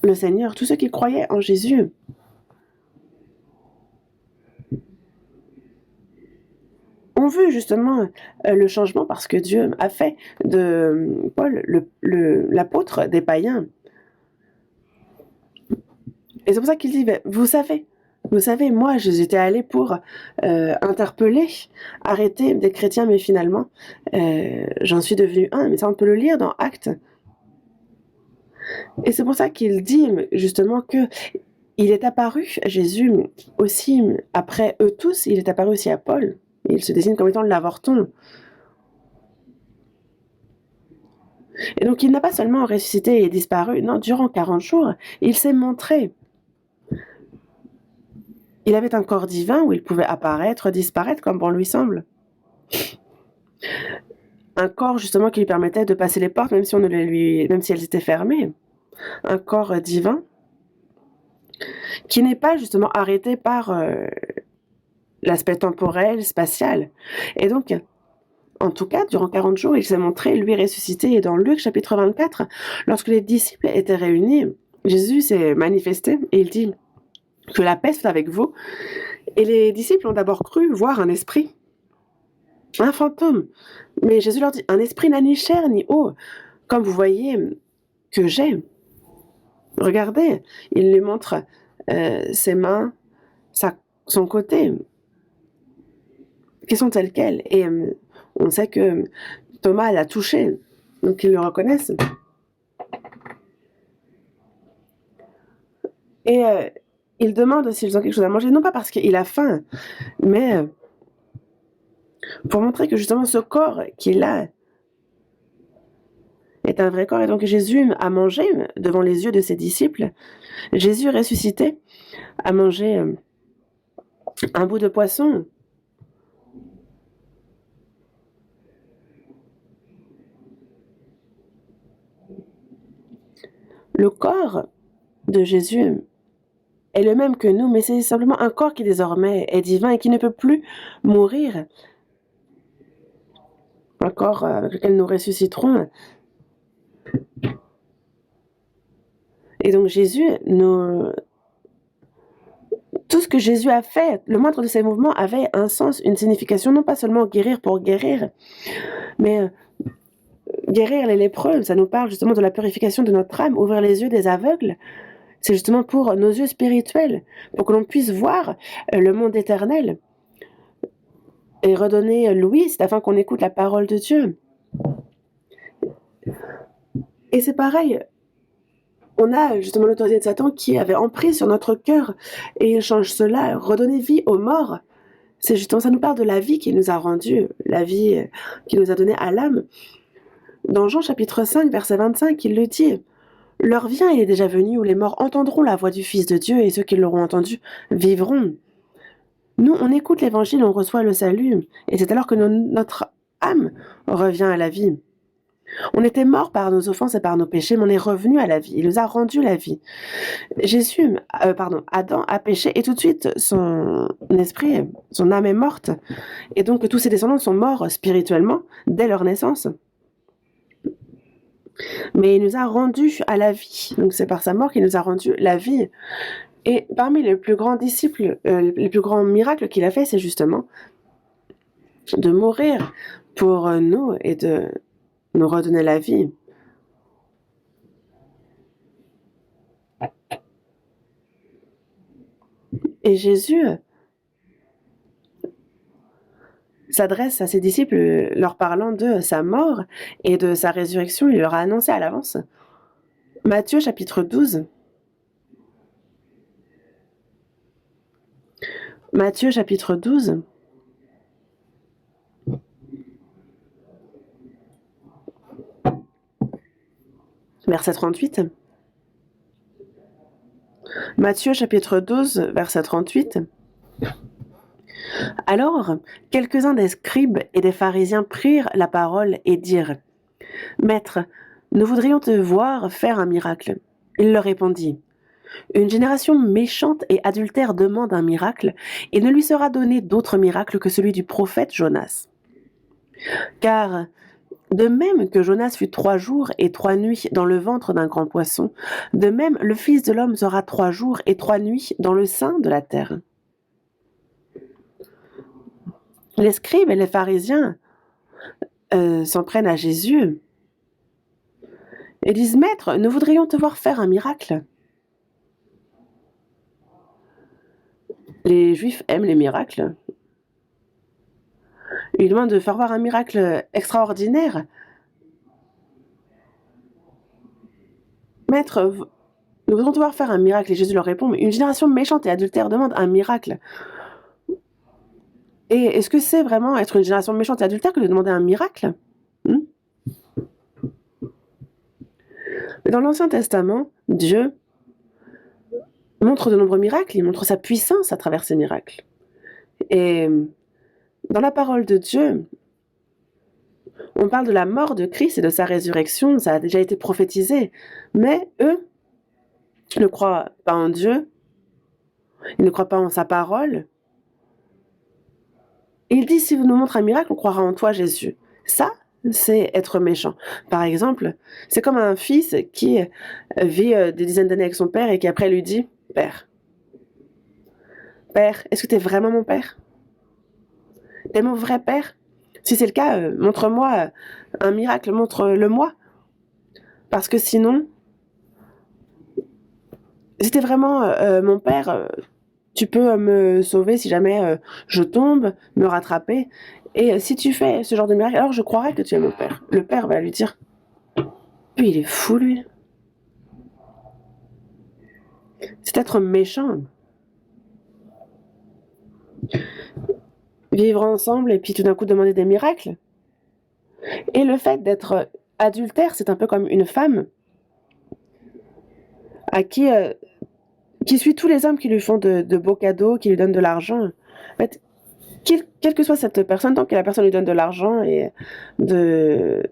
le Seigneur? Tous ceux qui croyaient en Jésus ont vu justement le changement, parce que Dieu a fait de Paul l'apôtre des païens. Et c'est pour ça qu'il dit, vous savez, moi, j'étais allé pour interpeller, arrêter des chrétiens, mais finalement, j'en suis devenu un. Mais ça, on peut le lire dans Actes. Et c'est pour ça qu'il dit justement que il est apparu, Jésus, aussi, après eux tous, il est apparu aussi à Paul. Il se désigne comme étant l'avorton. Et donc, il n'a pas seulement ressuscité et disparu, non, durant 40 jours, il s'est montré. Il avait un corps divin où il pouvait apparaître, disparaître comme bon lui semble. Un corps justement qui lui permettait de passer les portes même si elles étaient fermées. Un corps divin qui n'est pas justement arrêté par l'aspect temporel, spatial. Et donc, en tout cas, durant 40 jours, il s'est montré, lui, ressuscité. Et dans Luc chapitre 24, lorsque les disciples étaient réunis, Jésus s'est manifesté et il dit que la paix soit avec vous. Et les disciples ont d'abord cru voir un esprit, un fantôme. Mais Jésus leur dit, un esprit n'a ni chair ni eau, comme vous voyez que j'ai. Regardez, il lui montre ses mains, son côté, qui sont telles quelles. Et on sait que Thomas l'a touché, donc ils le reconnaissent. Et il demande s'ils ont quelque chose à manger, non pas parce qu'il a faim, mais pour montrer que justement ce corps qu'il a est un vrai corps. Et donc Jésus a mangé devant les yeux de ses disciples. Jésus ressuscité a mangé un bout de poisson. Le corps de Jésus est le même que nous, mais c'est simplement un corps qui désormais est divin et qui ne peut plus mourir. Un corps avec lequel nous ressusciterons. Et donc Jésus, tout ce que Jésus a fait, le moindre de ses mouvements avait un sens, une signification, non pas seulement guérir pour guérir, mais guérir les lépreux, ça nous parle justement de la purification de notre âme, ouvrir les yeux des aveugles. C'est justement pour nos yeux spirituels, pour que l'on puisse voir le monde éternel et redonner l'ouïe, c'est afin qu'on écoute la parole de Dieu. Et c'est pareil, on a justement l'autorité de Satan qui avait emprise sur notre cœur et il change cela, redonner vie aux morts. C'est justement, ça nous parle de la vie qu'il nous a rendue, la vie qu'il nous a donnée à l'âme. Dans Jean chapitre 5, verset 25, il le dit. L'heure vient, il est déjà venu, où les morts entendront la voix du Fils de Dieu et ceux qui l'auront entendu vivront. Nous, on écoute l'évangile, on reçoit le salut, et c'est alors que notre âme revient à la vie. On était mort par nos offenses et par nos péchés, mais on est revenu à la vie. Il nous a rendu la vie. Adam a péché et tout de suite son esprit, son âme est morte. Et donc tous ses descendants sont morts spirituellement dès leur naissance. Mais il nous a rendus à la vie. Donc c'est par sa mort qu'il nous a rendu la vie. Et parmi les plus grands disciples, les plus grands miracles qu'il a fait, c'est justement de mourir pour nous et de nous redonner la vie. Et Jésus s'adresse à ses disciples leur parlant de sa mort et de sa résurrection. Il leur a annoncé à l'avance. Matthieu chapitre 12. Matthieu chapitre 12. Verset 38. Matthieu chapitre 12, verset 38. Alors, quelques-uns des scribes et des pharisiens prirent la parole et dirent « Maître, nous voudrions te voir faire un miracle. » Il leur répondit « Une génération méchante et adultère demande un miracle, et il ne lui sera donné d'autre miracle que celui du prophète Jonas. Car de même que Jonas fut 3 jours et 3 nuits dans le ventre d'un grand poisson, de même le Fils de l'homme sera 3 jours et 3 nuits dans le sein de la terre. » Les scribes et les pharisiens s'en prennent à Jésus et disent « Maître, nous voudrions te voir faire un miracle. » Les Juifs aiment les miracles. Ils demandent de faire voir un miracle extraordinaire. Maître, nous voudrions te voir faire un miracle. Et Jésus leur répond, mais une génération méchante et adultère demande un miracle. Et est-ce que c'est vraiment être une génération méchante et adultère que de demander un miracle ? Dans l'Ancien Testament, Dieu montre de nombreux miracles, il montre sa puissance à travers ces miracles. Et dans la parole de Dieu, on parle de la mort de Christ et de sa résurrection, ça a déjà été prophétisé. Mais eux ne croient pas en Dieu, ils ne croient pas en sa parole. Et il dit, si vous nous montrez un miracle, on croira en toi, Jésus. Ça, c'est être méchant. Par exemple, c'est comme un fils qui vit des dizaines d'années avec son père et qui après lui dit, Père, est-ce que tu es vraiment mon père? T'es mon vrai père? Si c'est le cas, montre-moi un miracle, montre-le-moi. Parce que sinon, si t'es vraiment mon père, tu peux me sauver si jamais je tombe, me rattraper. Et si tu fais ce genre de miracle, alors je croirais que tu es mon père. Le père va lui dire, puis il est fou lui. C'est être méchant. Vivre ensemble et puis tout d'un coup demander des miracles. Et le fait d'être adultère, c'est un peu comme une femme à qui suit tous les hommes qui lui font de beaux cadeaux, qui lui donnent de l'argent. En fait, quelle que soit cette personne, tant que la personne lui donne de l'argent et des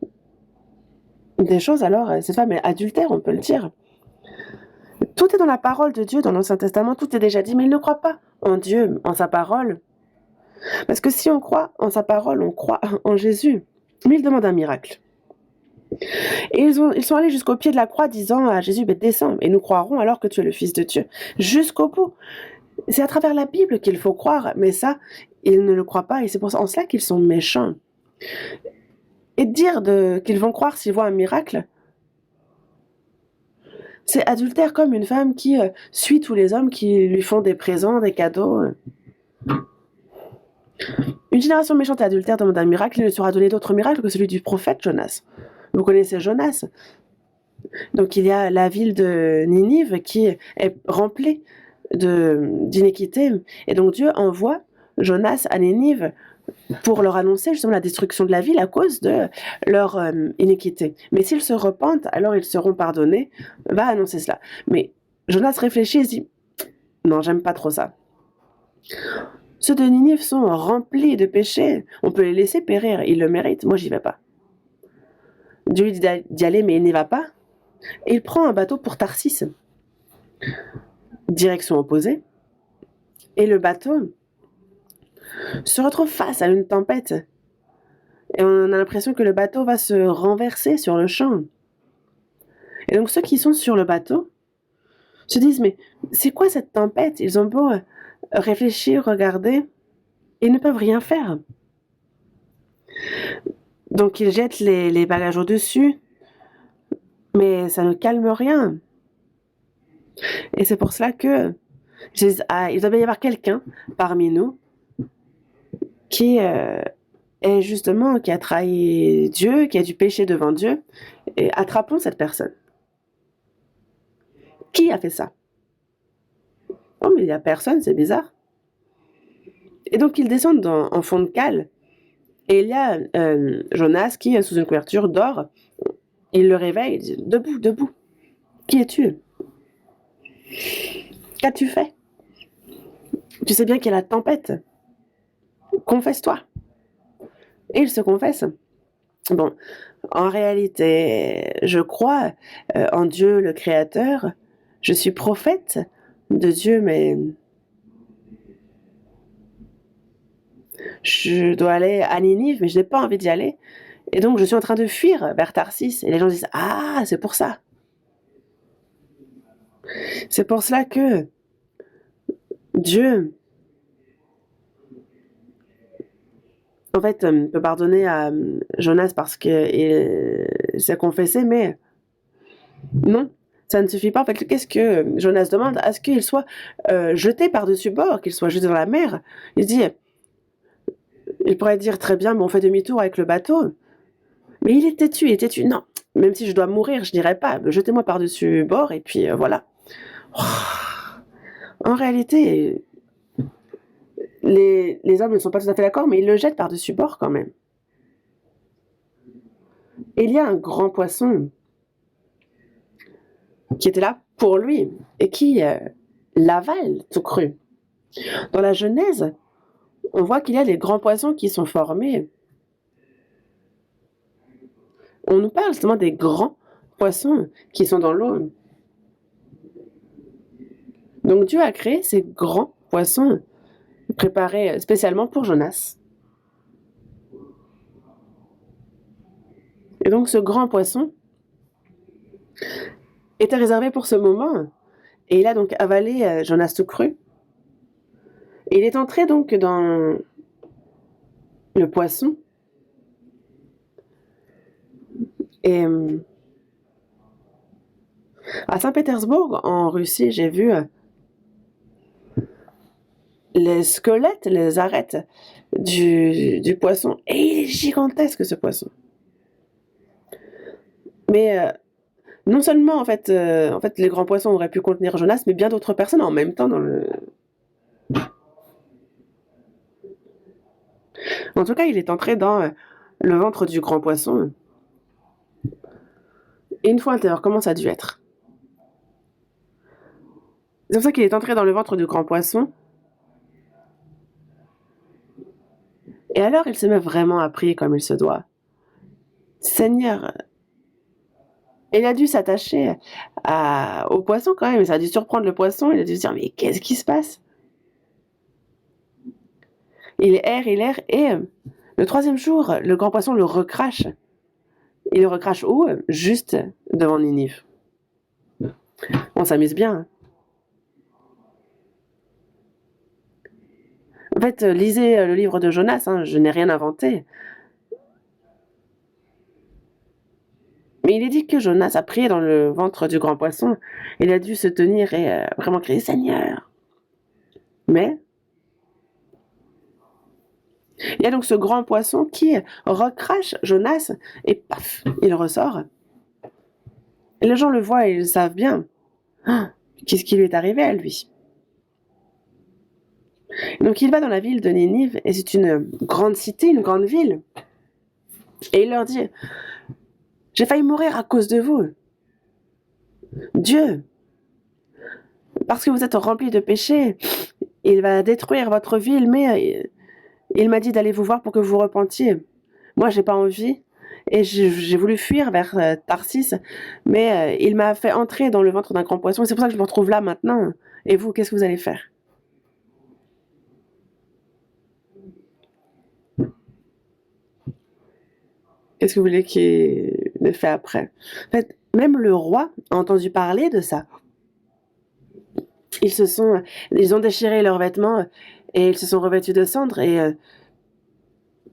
choses, alors cette femme est adultère, on peut le dire. Tout est dans la parole de Dieu, dans l'Ancien Testament, tout est déjà dit, mais ils ne croient pas en Dieu, en sa parole. Parce que si on croit en sa parole, on croit en Jésus. Mais ils demandent un miracle. Et ils sont allés jusqu'au pied de la croix disant à Jésus, descends, et nous croirons alors que tu es le Fils de Dieu. Jusqu'au bout. C'est à travers la Bible qu'il faut croire, mais ça, ils ne le croient pas, et c'est en cela qu'ils sont méchants. Et dire qu'ils vont croire s'ils voient un miracle, c'est adultère comme une femme qui suit tous les hommes qui lui font des présents, des cadeaux. Une génération méchante et adultère demande un miracle, il ne sera donné d'autre miracle que celui du prophète Jonas. Vous connaissez Jonas? Donc il y a la ville de Ninive qui est remplie d'iniquité. Et donc Dieu envoie Jonas à Ninive pour leur annoncer justement la destruction de la ville à cause de leur iniquité. Mais s'ils se repentent, alors ils seront pardonnés. Va annoncer cela. Mais Jonas réfléchit et se dit, non, j'aime pas trop ça. Ceux de Ninive sont remplis de péchés. On peut les laisser périr. Ils le méritent. Moi, j'y vais pas. Dieu lui dit d'y aller, mais il n'y va pas. Et il prend un bateau pour Tarsis. Direction opposée. Et le bateau se retrouve face à une tempête. Et on a l'impression que le bateau va se renverser sur le champ. Et donc ceux qui sont sur le bateau se disent, mais c'est quoi cette tempête? Ils ont beau réfléchir, regarder, ils ne peuvent rien faire. Donc ils jettent les bagages au-dessus, mais ça ne calme rien. Et c'est pour cela que il doit bien y avoir quelqu'un parmi nous qui est justement, qui a trahi Dieu, qui a du péché devant Dieu, et attrapons cette personne. Qui a fait ça? Oh, mais il n'y a personne, c'est bizarre. Et donc ils descendent en fond de cale, et il y a Jonas qui, sous une couverture, dort. Il le réveille, il dit, debout, debout. Qui es-tu? Qu'as-tu fait? Tu sais bien qu'il y a la tempête. Confesse-toi. Et il se confesse. Bon, en réalité, je crois en Dieu le Créateur. Je suis prophète de Dieu, mais je dois aller à Ninive, mais je n'ai pas envie d'y aller. Et donc, je suis en train de fuir vers Tarsis. Et les gens disent, ah, c'est pour ça. C'est pour cela que Dieu, en fait, peut pardonner à Jonas parce qu'il s'est confessé, mais non, ça ne suffit pas. En fait, qu'est-ce que Jonas demande? À ce qu'il soit jeté par-dessus bord, qu'il soit jeté dans la mer. Il dit, il pourrait dire très bien, mais on fait demi-tour avec le bateau. Mais il est têtu. Non, même si je dois mourir, je n'irai pas. Jetez-moi par-dessus bord et puis voilà. En réalité, les hommes ne sont pas tout à fait d'accord, mais ils le jettent par-dessus bord quand même. Et il y a un grand poisson qui était là pour lui et qui l'avale tout cru. Dans la Genèse, on voit qu'il y a des grands poissons qui sont formés. On nous parle justement des grands poissons qui sont dans l'eau. Donc Dieu a créé ces grands poissons préparés spécialement pour Jonas. Et donc ce grand poisson était réservé pour ce moment. Et il a donc avalé Jonas tout cru. Et il est entré donc dans le poisson. Et à Saint-Pétersbourg, en Russie, j'ai vu les squelettes, les arêtes du poisson. Et il est gigantesque, ce poisson. Mais non seulement, en fait, les grands poissons auraient pu contenir Jonas, mais bien d'autres personnes en même temps dans le... En tout cas, il est entré dans le ventre du grand poisson. Et une fois à l'intérieur, comment ça a dû être? C'est pour ça qu'il est entré dans le ventre du grand poisson. Et alors, il se met vraiment à prier comme il se doit. Seigneur, il a dû s'attacher au poisson quand même. Ça a dû surprendre le poisson. Il a dû se dire, mais qu'est-ce qui se passe? Il erre. Et le troisième jour, le grand poisson le recrache. Il le recrache où? Juste devant Ninive. On s'amuse bien. En fait, lisez le livre de Jonas. Je n'ai rien inventé. Mais il est dit que Jonas a prié dans le ventre du grand poisson. Il a dû se tenir et vraiment crier « Seigneur !» Mais il y a donc ce grand poisson qui recrache Jonas et paf, il ressort. Et les gens le voient et ils savent bien. Qu'est-ce qui lui est arrivé à lui? Donc il va dans la ville de Ninive et c'est une grande cité, une grande ville. Et il leur dit « J'ai failli mourir à cause de vous. Dieu, parce que vous êtes remplis de péchés, il va détruire votre ville, mais il m'a dit d'aller vous voir pour que vous repentiez. Moi, j'ai pas envie. Et j'ai voulu fuir vers Tarsis, mais il m'a fait entrer dans le ventre d'un grand poisson. Et c'est pour ça que je me retrouve là maintenant. Et vous, qu'est-ce que vous allez faire? Qu'est-ce que vous voulez qu'il ait fait après? En fait, même le roi a entendu parler de ça. Ils ont déchiré leurs vêtements et ils se sont revêtus de cendres et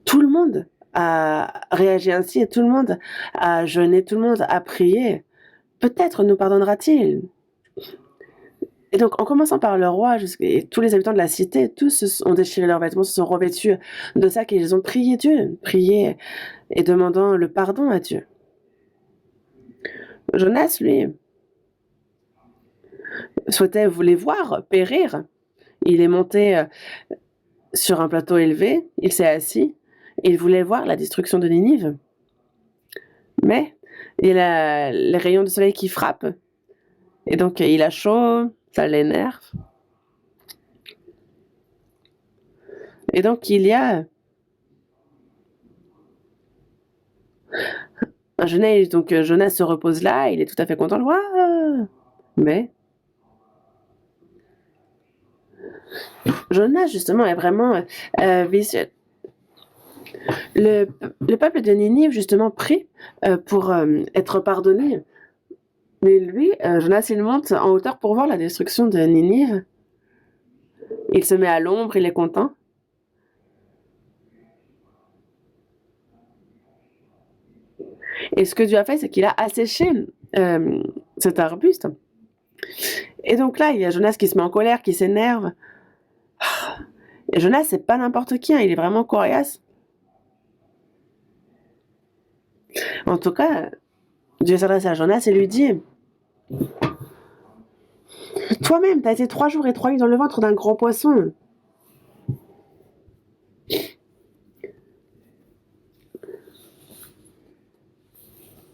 tout le monde a réagi ainsi et tout le monde a jeûné, tout le monde a prié. Peut-être nous pardonnera-t-il. Et donc, en commençant par le roi et tous les habitants de la cité, tous ont déchiré leurs vêtements, se sont revêtus de ça qu'ils ont prié Dieu, prié et demandant le pardon à Dieu. Jonas, lui, voulait voir périr. Il est monté sur un plateau élevé, il s'est assis, et il voulait voir la destruction de Ninive. Mais il a les rayons du soleil qui frappent, et donc il a chaud, ça l'énerve. Et donc il y a un Jonas, donc Jonas se repose là, il est tout à fait content. Waouh! Mais Jonas, justement, est vraiment vicieux. Le peuple de Ninive, justement, prie pour être pardonné. Mais lui, Jonas, il monte en hauteur pour voir la destruction de Ninive. Il se met à l'ombre, il est content. Et ce que Dieu a fait, c'est qu'il a asséché cet arbuste. Et donc là, il y a Jonas qui se met en colère, qui s'énerve. Et Jonas, c'est pas n'importe qui, il est vraiment coriace. En tout cas, Dieu s'adresse à Jonas et lui dit « Toi-même, t'as été 3 jours et 3 nuits dans le ventre d'un grand poisson.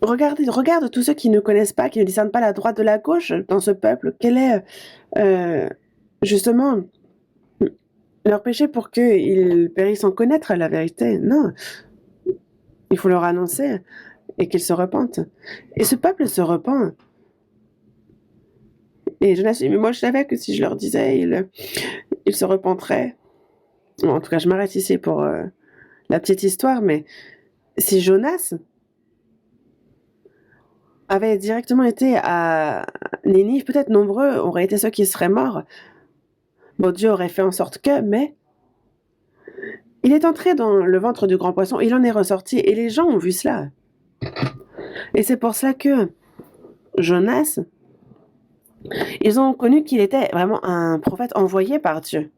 Regarde tous ceux qui ne connaissent pas, qui ne discernent pas la droite de la gauche dans ce peuple. Quel est justement leur péché pour qu'ils périssent sans connaître la vérité? Non, il faut leur annoncer et qu'ils se repentent. Et ce peuple se repent. Et Jonas dit, mais moi je savais que si je leur disais, ils se repenteraient. Bon, en tout cas, je m'arrête ici pour la petite histoire, mais si Jonas avait directement été à Ninive, peut-être nombreux auraient été ceux qui seraient morts. Bon, Dieu aurait fait en sorte que, mais il est entré dans le ventre du grand poisson, il en est ressorti, et les gens ont vu cela. Et c'est pour cela que Jonas, ils ont connu qu'il était vraiment un prophète envoyé par Dieu.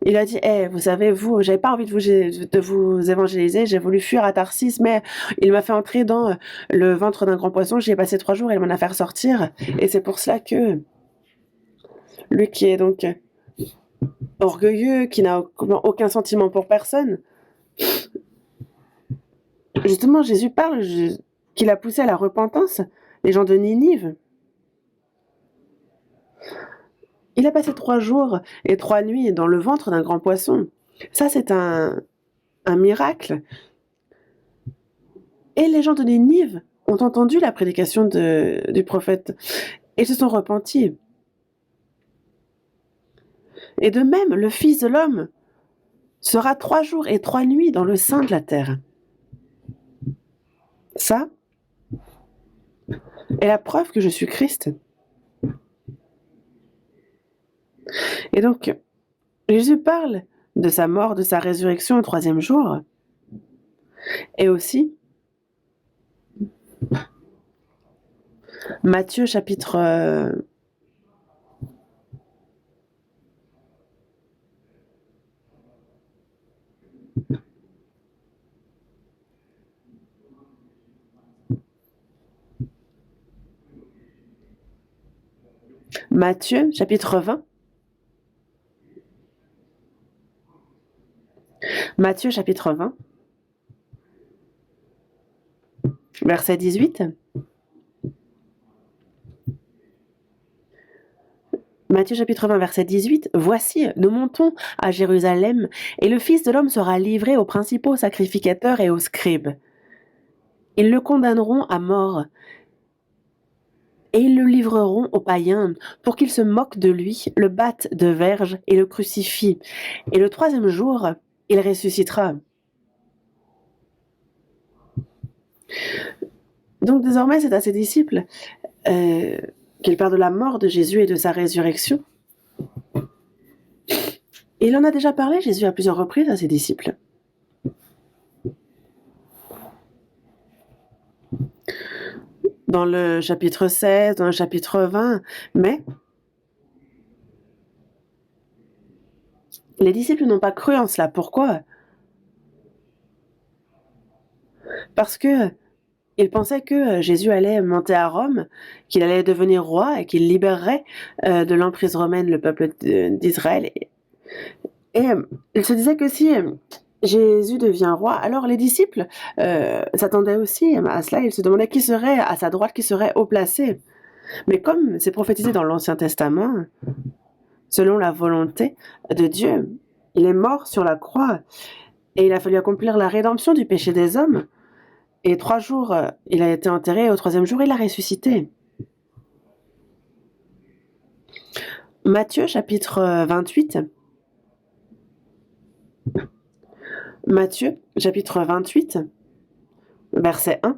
Il a dit, vous savez, j'avais pas envie de vous évangéliser, j'ai voulu fuir à Tarsis, mais il m'a fait entrer dans le ventre d'un grand poisson, j'y ai passé 3 jours, il m'en a fait ressortir, et c'est pour cela que lui qui est donc orgueilleux, qui n'a aucun sentiment pour personne, justement, Jésus parle qu'il a poussé à la repentance les gens de Ninive. Il a passé 3 jours et 3 nuits dans le ventre d'un grand poisson. Ça, c'est un miracle. Et les gens de Ninive ont entendu la prédication du prophète et se sont repentis. Et de même, le Fils de l'homme sera 3 jours et 3 nuits dans le sein de la terre. Ça est la preuve que je suis Christ. Et donc, Jésus parle de sa mort, de sa résurrection au 3e jour. Et aussi, Matthieu chapitre 20. Matthieu chapitre 20, verset 18. Matthieu chapitre 20, verset 18. « Voici, nous montons à Jérusalem, et le Fils de l'homme sera livré aux principaux sacrificateurs et aux scribes. Ils le condamneront à mort, et ils le livreront aux païens, pour qu'ils se moquent de lui, le battent de verges et le crucifient. Et le 3e jour, il ressuscitera. » Donc désormais, c'est à ses disciples qu'il parle de la mort de Jésus et de sa résurrection. Et il en a déjà parlé, Jésus, à plusieurs reprises à ses disciples. Dans le chapitre 16, dans le chapitre 20, mais les disciples n'ont pas cru en cela. Pourquoi? Parce que ils pensaient que Jésus allait monter à Rome, qu'il allait devenir roi et qu'il libérerait de l'emprise romaine le peuple d'Israël. Et ils se disaient que si Jésus devient roi, alors les disciples s'attendaient aussi à cela. Ils se demandaient qui serait à sa droite, qui serait haut placé. Mais comme c'est prophétisé dans l'Ancien Testament, selon la volonté de Dieu, il est mort sur la croix et il a fallu accomplir la rédemption du péché des hommes. Et 3 jours, il a été enterré, et au 3e jour, il a ressuscité. Matthieu, chapitre 28. Matthieu, chapitre 28, verset 1.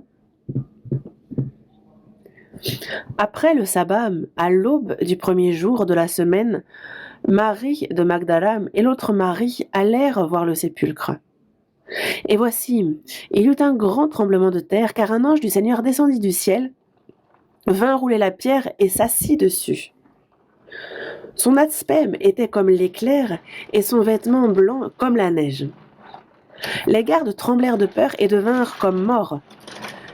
Après le sabbat, à l'aube du 1er jour de la semaine, Marie de Magdala et l'autre Marie allèrent voir le sépulcre. Et voici, il y eut un grand tremblement de terre, car un ange du Seigneur descendit du ciel, vint rouler la pierre et s'assit dessus. Son aspect était comme l'éclair, et son vêtement blanc comme la neige. Les gardes tremblèrent de peur et devinrent comme morts.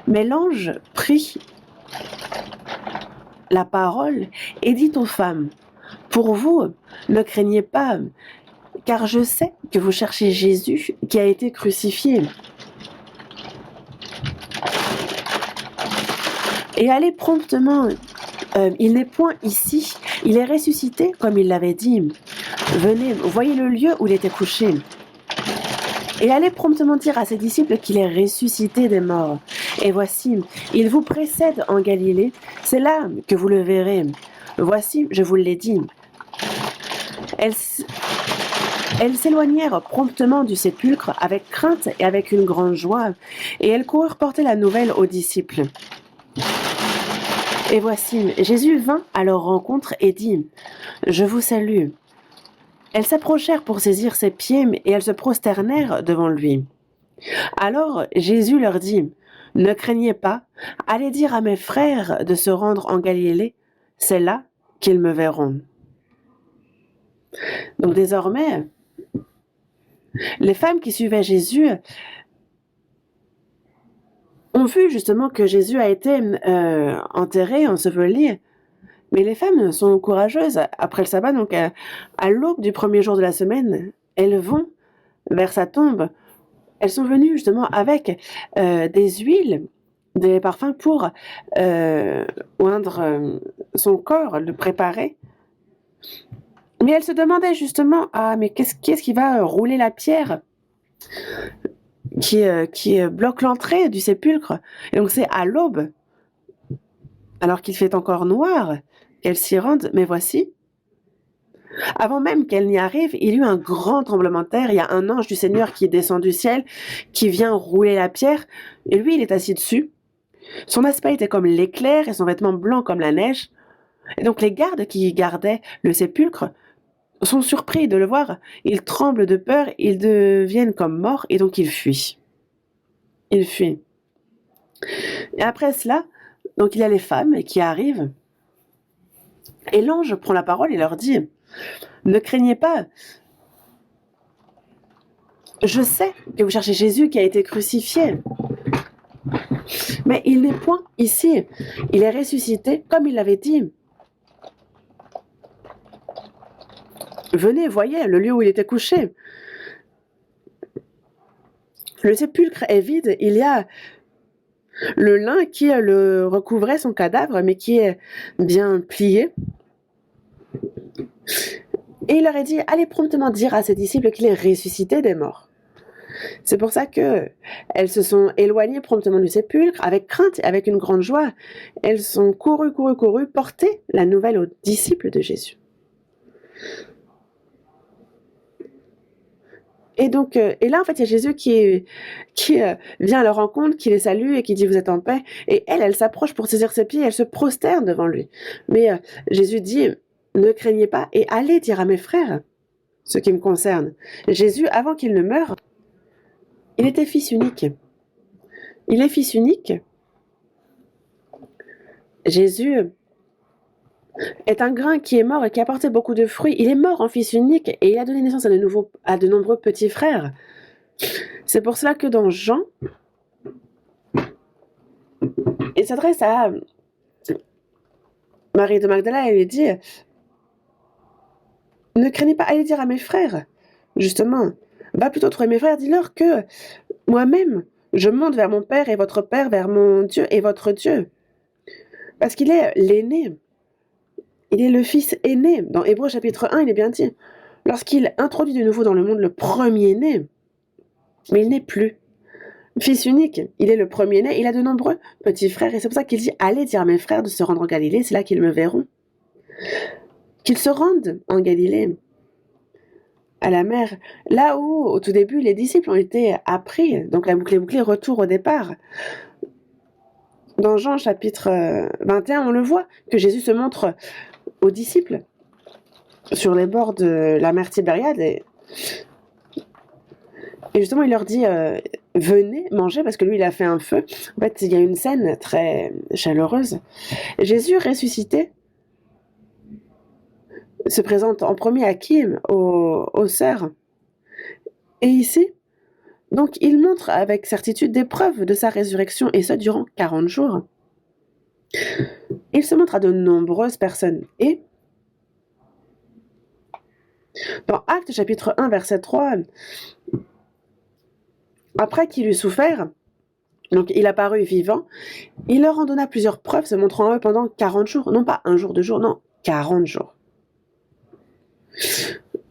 Mais l'ange prit la parole et dit aux femmes, « Pour vous, ne craignez pas, car je sais que vous cherchez Jésus qui a été crucifié. Et allez promptement, il n'est point ici, il est ressuscité comme il l'avait dit. Venez, voyez le lieu où il était couché. Et allez promptement dire à ses disciples qu'il est ressuscité des morts. Et voici, il vous précède en Galilée, c'est là que vous le verrez. Voici, je vous l'ai dit. Elles s'éloignèrent promptement du sépulcre avec crainte et avec une grande joie, et elles coururent porter la nouvelle aux disciples. Et voici, Jésus vint à leur rencontre et dit, « Je vous salue. » Elles s'approchèrent pour saisir ses pieds, et elles se prosternèrent devant lui. Alors Jésus leur dit, « Ne craignez pas, allez dire à mes frères de se rendre en Galilée, c'est là qu'ils me verront. » Donc désormais, les femmes qui suivaient Jésus ont vu justement que Jésus a été enterré, enseveli. Mais les femmes sont courageuses. Après le sabbat, donc à l'aube du premier jour de la semaine, elles vont vers sa tombe. Elles sont venues justement avec des huiles, des parfums pour oindre son corps, le préparer. Mais elles se demandaient justement, mais qu'est-ce qui va rouler la pierre qui bloque l'entrée du sépulcre? Et donc c'est à l'aube, alors qu'il fait encore noir, qu'elles s'y rendent. Mais voici, avant même qu'elle n'y arrive, il y eut un grand tremblement de terre. Il y a un ange du Seigneur qui descend du ciel, qui vient rouler la pierre, et lui, il est assis dessus. Son aspect était comme l'éclair et son vêtement blanc comme la neige. Et donc les gardes qui gardaient le sépulcre sont surpris de le voir. Ils tremblent de peur, ils deviennent comme morts, et donc ils fuient. Ils fuient. Et après cela, donc il y a les femmes qui arrivent, et l'ange prend la parole et leur dit, « Ne craignez pas, je sais que vous cherchez Jésus qui a été crucifié, mais il n'est point ici, il est ressuscité comme il l'avait dit. Venez, voyez le lieu où il était couché. Le sépulcre est vide, il y a le lin qui le recouvrait son cadavre, mais qui est bien plié. » Et il leur a dit, allez promptement dire à ses disciples qu'il est ressuscité des morts. C'est pour ça que elles se sont éloignées promptement du sépulcre, avec crainte et avec une grande joie. Elles sont courues, porter la nouvelle aux disciples de Jésus. Et donc, et là, en fait, il y a Jésus qui vient à leur rencontre, qui les salue et qui dit, vous êtes en paix. Et elle s'approche pour saisir ses pieds, elle se prosterne devant lui. Mais Jésus dit, ne craignez pas et allez dire à mes frères ce qui me concerne. Jésus, avant qu'il ne meure, il était fils unique. Il est fils unique. Jésus est un grain qui est mort et qui a porté beaucoup de fruits. Il est mort en fils unique et il a donné naissance à de nombreux petits frères. C'est pour cela que dans Jean, il s'adresse à Marie de Magdala et lui dit, ne craignez pas, allez dire à mes frères, justement, va plutôt trouver mes frères, dis-leur que moi-même, je monte vers mon Père et votre Père, vers mon Dieu et votre Dieu. Parce qu'il est l'aîné. Il est le fils aîné. Dans Hébreux chapitre 1, il est bien dit. Lorsqu'il introduit de nouveau dans le monde le premier-né, mais il n'est plus fils unique. Il est le premier-né. Il a de nombreux petits frères. Et c'est pour ça qu'il dit, allez dire à mes frères de se rendre en Galilée, c'est là qu'ils me verront. Qu'ils se rendent en Galilée, à la mer, là où, au tout début, les disciples ont été appris. Donc la boucle est bouclée, retour au départ. Dans Jean chapitre 21, on le voit, que Jésus se montre aux disciples sur les bords de la mer Tibériade. Et justement, il leur dit, venez manger, parce que lui, il a fait un feu. En fait, il y a une scène très chaleureuse. Jésus ressuscité se présente en premier à Kim, aux sœurs. Et ici, donc, il montre avec certitude des preuves de sa résurrection, et ce, durant 40 jours. Il se montre à de nombreuses personnes. Et dans Actes chapitre 1, verset 3, après qu'il eut souffert, Donc il apparut vivant, il leur en donna plusieurs preuves, se montrant à eux pendant 40 jours, non pas un jour, 2 jours, non, 40 jours.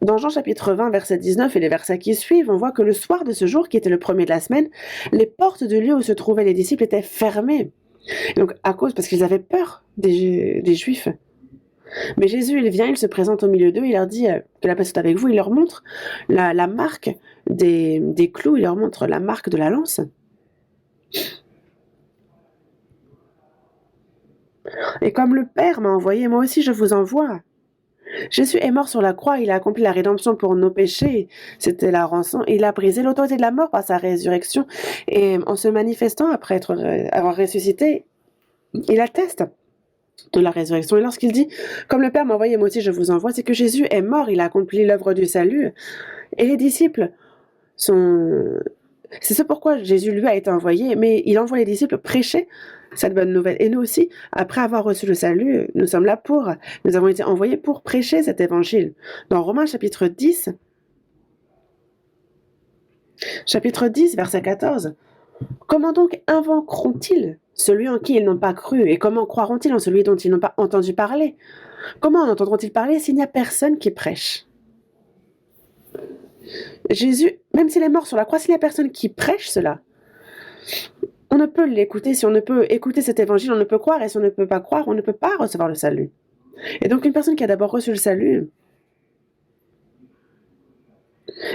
Dans Jean chapitre 20, verset 19 et les versets qui suivent, on voit que le soir de ce jour, qui était le premier de la semaine, les portes du lieu où se trouvaient les disciples étaient fermées. Donc parce qu'ils avaient peur des Juifs. Mais Jésus, il vient, il se présente au milieu d'eux, il leur dit que la paix soit avec vous, il leur montre la marque des clous, il leur montre la marque de la lance. Et comme le Père m'a envoyé, moi aussi je vous envoie. Jésus est mort sur la croix, il a accompli la rédemption pour nos péchés, c'était la rançon, il a brisé l'autorité de la mort par sa résurrection, et en se manifestant après avoir ressuscité, il atteste de la résurrection. Et lorsqu'il dit, comme le Père m'a envoyé, moi aussi je vous envoie, c'est que Jésus est mort, il a accompli l'œuvre du salut, et les disciples sont... C'est ce pourquoi Jésus lui a été envoyé, mais il envoie les disciples prêcher cette bonne nouvelle. Et nous aussi, après avoir reçu le salut, nous avons été envoyés pour prêcher cet évangile. Dans Romains chapitre 10, verset 14, comment donc invoqueront-ils celui en qui ils n'ont pas cru, et comment croiront-ils en celui dont ils n'ont pas entendu parler? Comment en entendront-ils parler s'il n'y a personne qui prêche? Jésus, même s'il est mort sur la croix, s'il n'y a personne qui prêche cela, on ne peut l'écouter. Si on ne peut écouter cet évangile, on ne peut croire, et si on ne peut pas croire, on ne peut pas recevoir le salut. Et donc une personne qui a d'abord reçu le salut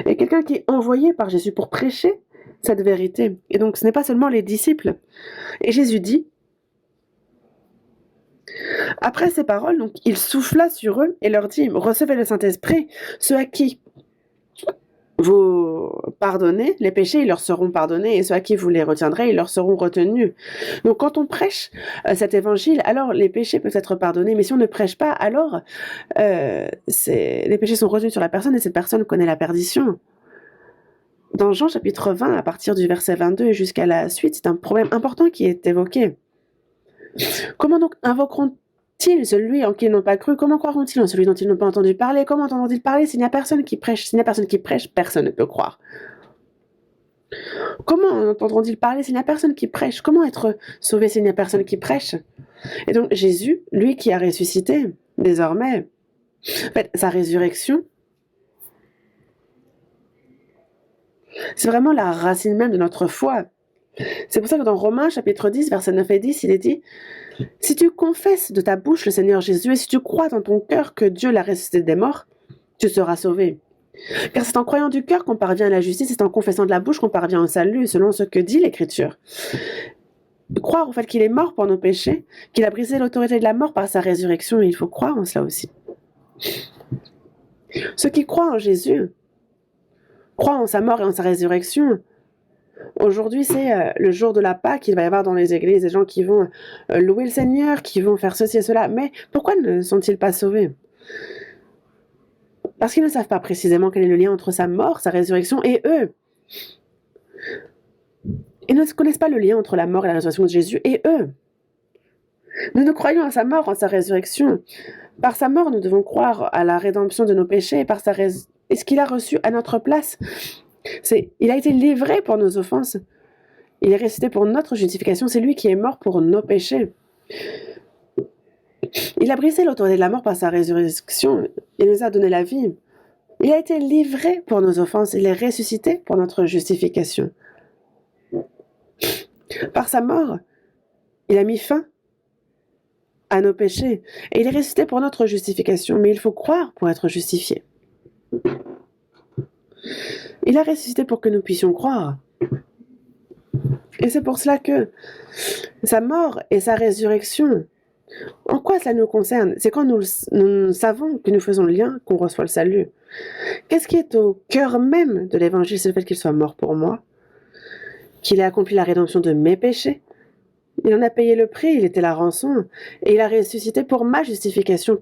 est quelqu'un qui est envoyé par Jésus pour prêcher cette vérité. Et donc ce n'est pas seulement les disciples. Et Jésus dit, après ces paroles, donc, il souffla sur eux et leur dit, recevez le Saint-Esprit, ceux à qui vous pardonnez les péchés, ils leur seront pardonnés, et ceux à qui vous les retiendrez, ils leur seront retenus. Donc quand on prêche cet évangile, alors les péchés peuvent être pardonnés, mais si on ne prêche pas, alors les péchés sont retenus sur la personne, et cette personne connaît la perdition. Dans Jean chapitre 20, à partir du verset 22 et jusqu'à la suite, c'est un problème important qui est évoqué. Comment donc invoqueront-ils celui en qui ils n'ont pas cru? Comment croiront-ils en celui dont ils n'ont pas entendu parler? Comment entendront-ils parler s'il n'y a personne qui prêche? S'il n'y a personne qui prêche, personne ne peut croire. Comment entendront-ils parler s'il n'y a personne qui prêche? Comment être sauvé s'il n'y a personne qui prêche? Et donc Jésus, lui qui a ressuscité, désormais, en fait, sa résurrection, c'est vraiment la racine même de notre foi. C'est pour ça que dans Romains chapitre 10, versets 9 et 10, il est dit, si tu confesses de ta bouche le Seigneur Jésus et si tu crois dans ton cœur que Dieu l'a ressuscité des morts, tu seras sauvé. Car c'est en croyant du cœur qu'on parvient à la justice, c'est en confessant de la bouche qu'on parvient au salut, selon ce que dit l'Écriture. Croire au fait qu'il est mort pour nos péchés, qu'il a brisé l'autorité de la mort par sa résurrection, et il faut croire en cela aussi. Ceux qui croient en Jésus croient en sa mort et en sa résurrection. Aujourd'hui, c'est le jour de la Pâque, il va y avoir dans les églises des gens qui vont louer le Seigneur, qui vont faire ceci et cela. Mais pourquoi ne sont-ils pas sauvés? Parce qu'ils ne savent pas précisément quel est le lien entre sa mort, sa résurrection et eux. Ils ne connaissent pas le lien entre la mort et la résurrection de Jésus et eux. Nous nous croyons à sa mort, en sa résurrection. Par sa mort, nous devons croire à la rédemption de nos péchés et ce qu'il a reçu à notre place. Il a été livré pour nos offenses. Il est ressuscité pour notre justification. C'est lui qui est mort pour nos péchés. Il a brisé l'autorité de la mort par sa résurrection. Il nous a donné la vie. Il a été livré pour nos offenses. Il est ressuscité pour notre justification. Par sa mort, il a mis fin à nos péchés. Et il est ressuscité pour notre justification. Mais il faut croire pour être justifié. Il a ressuscité pour que nous puissions croire. Et c'est pour cela que sa mort et sa résurrection, en quoi cela nous concerne? C'est quand nous savons que nous faisons le lien qu'on reçoit le salut. Qu'est-ce qui est au cœur même de l'évangile? C'est le fait qu'il soit mort pour moi, qu'il ait accompli la rédemption de mes péchés. Il en a payé le prix, il était la rançon, et il a ressuscité pour ma justification,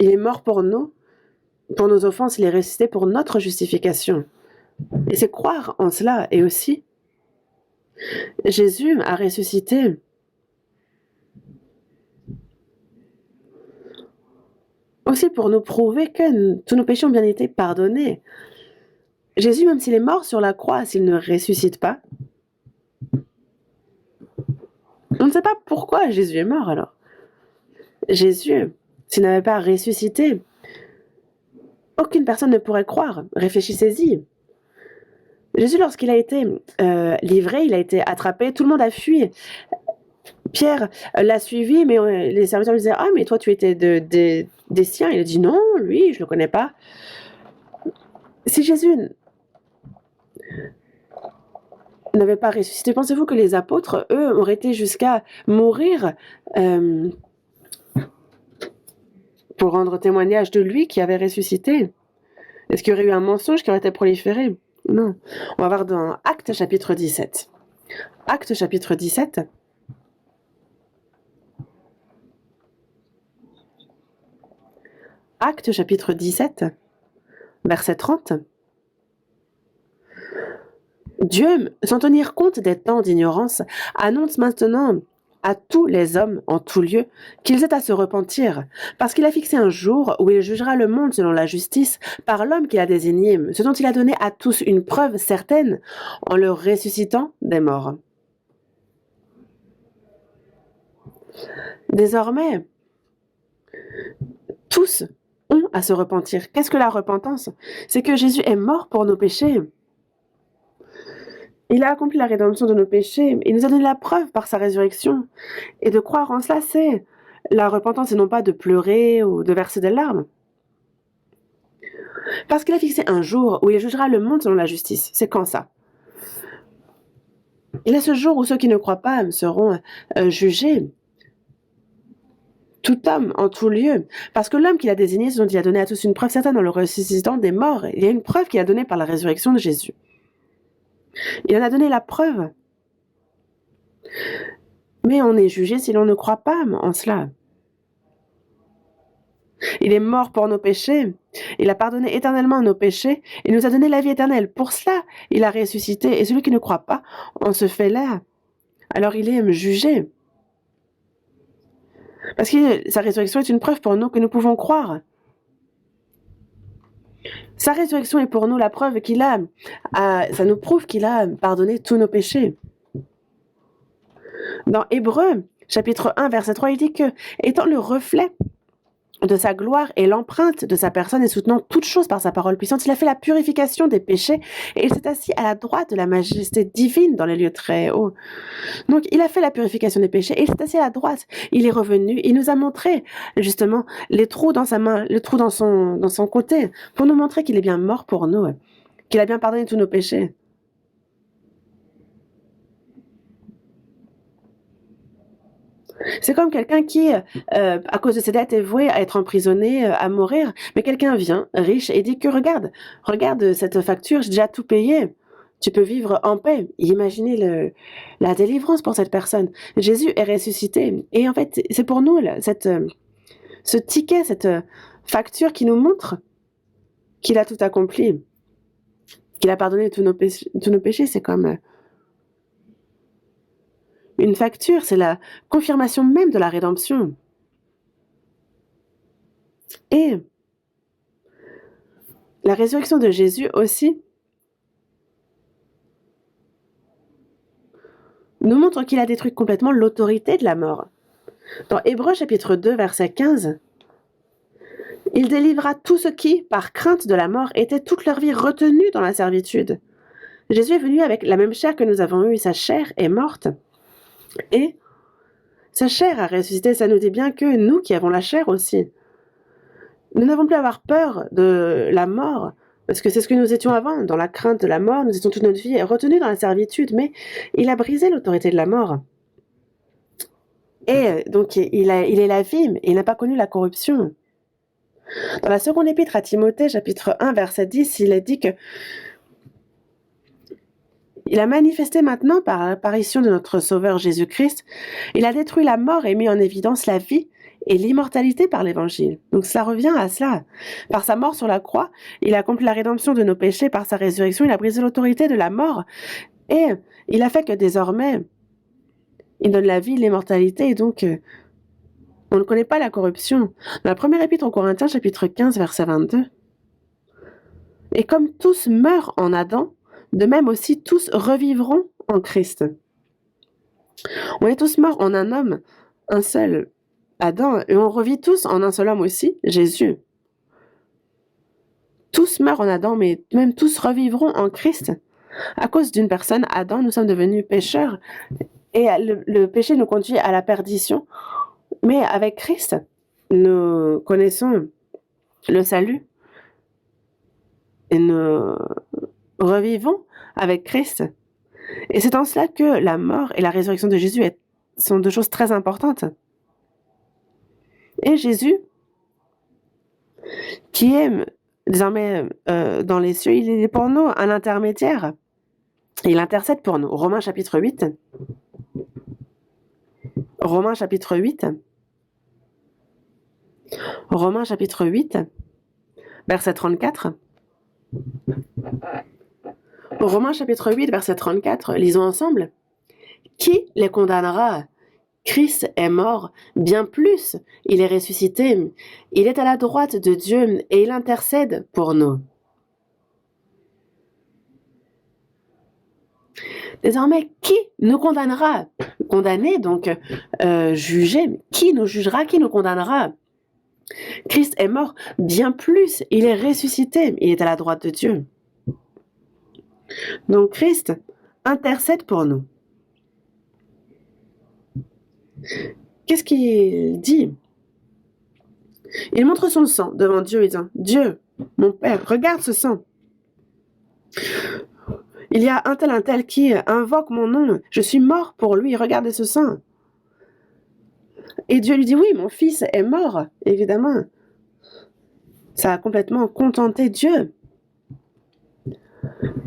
il est mort pour nous, pour nos offenses, il est ressuscité pour notre justification. Et c'est croire en cela, et aussi, Jésus a ressuscité aussi pour nous prouver que tous nos péchés ont bien été pardonnés. Jésus, même s'il est mort sur la croix, s'il ne ressuscite pas, on ne sait pas pourquoi Jésus est mort alors. Jésus, s'il n'avait pas ressuscité, aucune personne ne pourrait croire. Réfléchissez-y. Jésus, lorsqu'il a été livré, il a été attrapé, tout le monde a fui. Pierre l'a suivi, mais les serviteurs lui disaient « Ah, mais toi, tu étais des siens. » Il a dit « Non, lui, je ne le connais pas. » Si Jésus n'avait pas ressuscité, pensez-vous que les apôtres, eux, auraient été jusqu'à mourir pour rendre témoignage de lui qui avait ressuscité? Est-ce qu'il y aurait eu un mensonge qui aurait été proliféré? Non. On va voir dans Actes chapitre 17. Actes chapitre 17. Actes chapitre 17, verset 30. Dieu, sans tenir compte des temps d'ignorance, annonce maintenant à tous les hommes en tout lieu qu'ils aient à se repentir, parce qu'il a fixé un jour où il jugera le monde selon la justice par l'homme qu'il a désigné, ce dont il a donné à tous une preuve certaine en le ressuscitant des morts. Désormais, tous ont à se repentir. Qu'est-ce que la repentance? C'est que Jésus est mort pour nos péchés. Il a accompli la rédemption de nos péchés. Il nous a donné la preuve par sa résurrection. Et de croire en cela, c'est la repentance et non pas de pleurer ou de verser des larmes. Parce qu'il a fixé un jour où il jugera le monde selon la justice. C'est quand ça? Il y a ce jour où ceux qui ne croient pas seront jugés. Tout homme, en tout lieu. Parce que l'homme qu'il a désigné, ce dont il a donné à tous une preuve certaine en le ressuscitant des morts, il y a une preuve qu'il a donnée par la résurrection de Jésus. Il en a donné la preuve. Mais on est jugé si l'on ne croit pas en cela. Il est mort pour nos péchés. Il a pardonné éternellement nos péchés. Il nous a donné la vie éternelle. Pour cela, il a ressuscité. Et celui qui ne croit pas, on se fait là. Alors il est jugé. Parce que sa résurrection est une preuve pour nous que nous pouvons croire. Sa résurrection est pour nous la preuve qu'il a, ça nous prouve qu'il a pardonné tous nos péchés. Dans Hébreux, chapitre 1, verset 3, il dit que, étant le reflet de sa gloire et l'empreinte de sa personne et soutenant toutes choses par sa parole puissante, il a fait la purification des péchés et il s'est assis à la droite de la majesté divine dans les lieux très hauts. Donc, il a fait la purification des péchés et il s'est assis à la droite. Il est revenu, il nous a montré justement les trous dans sa main, les trous dans son côté, pour nous montrer qu'il est bien mort pour nous, qu'il a bien pardonné tous nos péchés. C'est comme quelqu'un qui, à cause de ses dettes, est voué à être emprisonné, à mourir. Mais quelqu'un vient, riche, et dit que regarde cette facture, j'ai déjà tout payé. Tu peux vivre en paix. Imaginez la délivrance pour cette personne. Jésus est ressuscité. Et en fait, c'est pour nous là, ce ticket, cette facture qui nous montre qu'il a tout accompli, qu'il a pardonné tous nos péchés. C'est comme une facture, c'est la confirmation même de la rédemption. Et la résurrection de Jésus aussi nous montre qu'il a détruit complètement l'autorité de la mort. Dans Hébreux chapitre 2, verset 15, il délivra tous ceux qui, par crainte de la mort, étaient toute leur vie retenus dans la servitude. Jésus est venu avec la même chair que nous avons eue, sa chair est morte. Et sa chair a ressuscité, ça nous dit bien que nous qui avons la chair aussi, nous n'avons plus à avoir peur de la mort, parce que c'est ce que nous étions avant, dans la crainte de la mort, nous étions toute notre vie retenus dans la servitude, mais il a brisé l'autorité de la mort. Et donc il est la vie, mais il n'a pas connu la corruption. Dans la seconde épître à Timothée, chapitre 1, verset 10, il est dit que il a manifesté maintenant par l'apparition de notre Sauveur Jésus-Christ, il a détruit la mort et mis en évidence la vie et l'immortalité par l'Évangile. Donc cela revient à cela. Par sa mort sur la croix, il a accompli la rédemption de nos péchés. Par sa résurrection, il a brisé l'autorité de la mort. Et il a fait que désormais, il donne la vie, l'immortalité, et donc on ne connaît pas la corruption. Dans la première épître aux Corinthiens, chapitre 15, verset 22, Et comme tous meurent en Adam, de même aussi tous revivront en Christ. On est tous morts en un homme, un seul, Adam, et on revit tous en un seul homme aussi, Jésus. Tous meurent en Adam, mais même tous revivront en Christ. À cause d'une personne, Adam, nous sommes devenus pécheurs, et le péché nous conduit à la perdition. Mais avec Christ, nous connaissons le salut, et nous revivons avec Christ. Et c'est en cela que la mort et la résurrection de Jésus sont deux choses très importantes. Et Jésus, qui est désormais dans les cieux, il est pour nous un intermédiaire. Il intercède pour nous. Romains chapitre 8. Romains chapitre 8. Romains chapitre 8, verset 34. Romains chapitre 8, verset 34, lisons ensemble. Qui les condamnera? Christ est mort, bien plus, il est ressuscité, il est à la droite de Dieu et il intercède pour nous. Désormais, qui nous condamnera? Condamné, donc jugé. Qui nous jugera? Qui nous condamnera? Christ est mort, bien plus, il est ressuscité, il est à la droite de Dieu. Donc Christ intercède pour nous. Qu'est-ce qu'il dit? Il montre son sang devant Dieu et dit « Dieu, mon Père, regarde ce sang. Il y a un tel qui invoque mon nom. Je suis mort pour lui. Regardez ce sang. » Et Dieu lui dit « Oui, mon fils est mort, évidemment. » Ça a complètement contenté Dieu.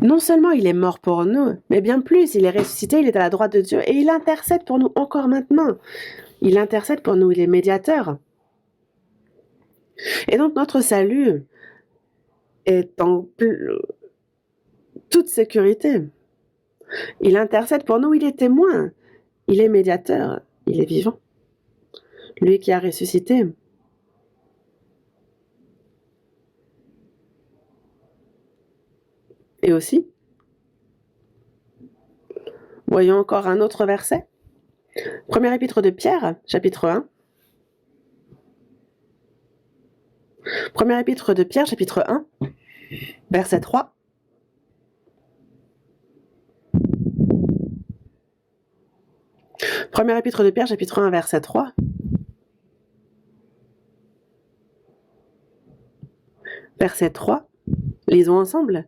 Non seulement il est mort pour nous, mais bien plus, il est ressuscité, il est à la droite de Dieu et il intercède pour nous encore maintenant. Il intercède pour nous, il est médiateur. Et donc notre salut est en toute sécurité. Il intercède pour nous, il est témoin, il est médiateur, il est vivant. Lui qui a ressuscité. Et aussi, voyons encore un autre verset. Première épître de Pierre, chapitre 1. Première épître de Pierre, chapitre 1, verset 3. Première épître de Pierre, chapitre 1, verset 3. Verset 3. Lisons ensemble.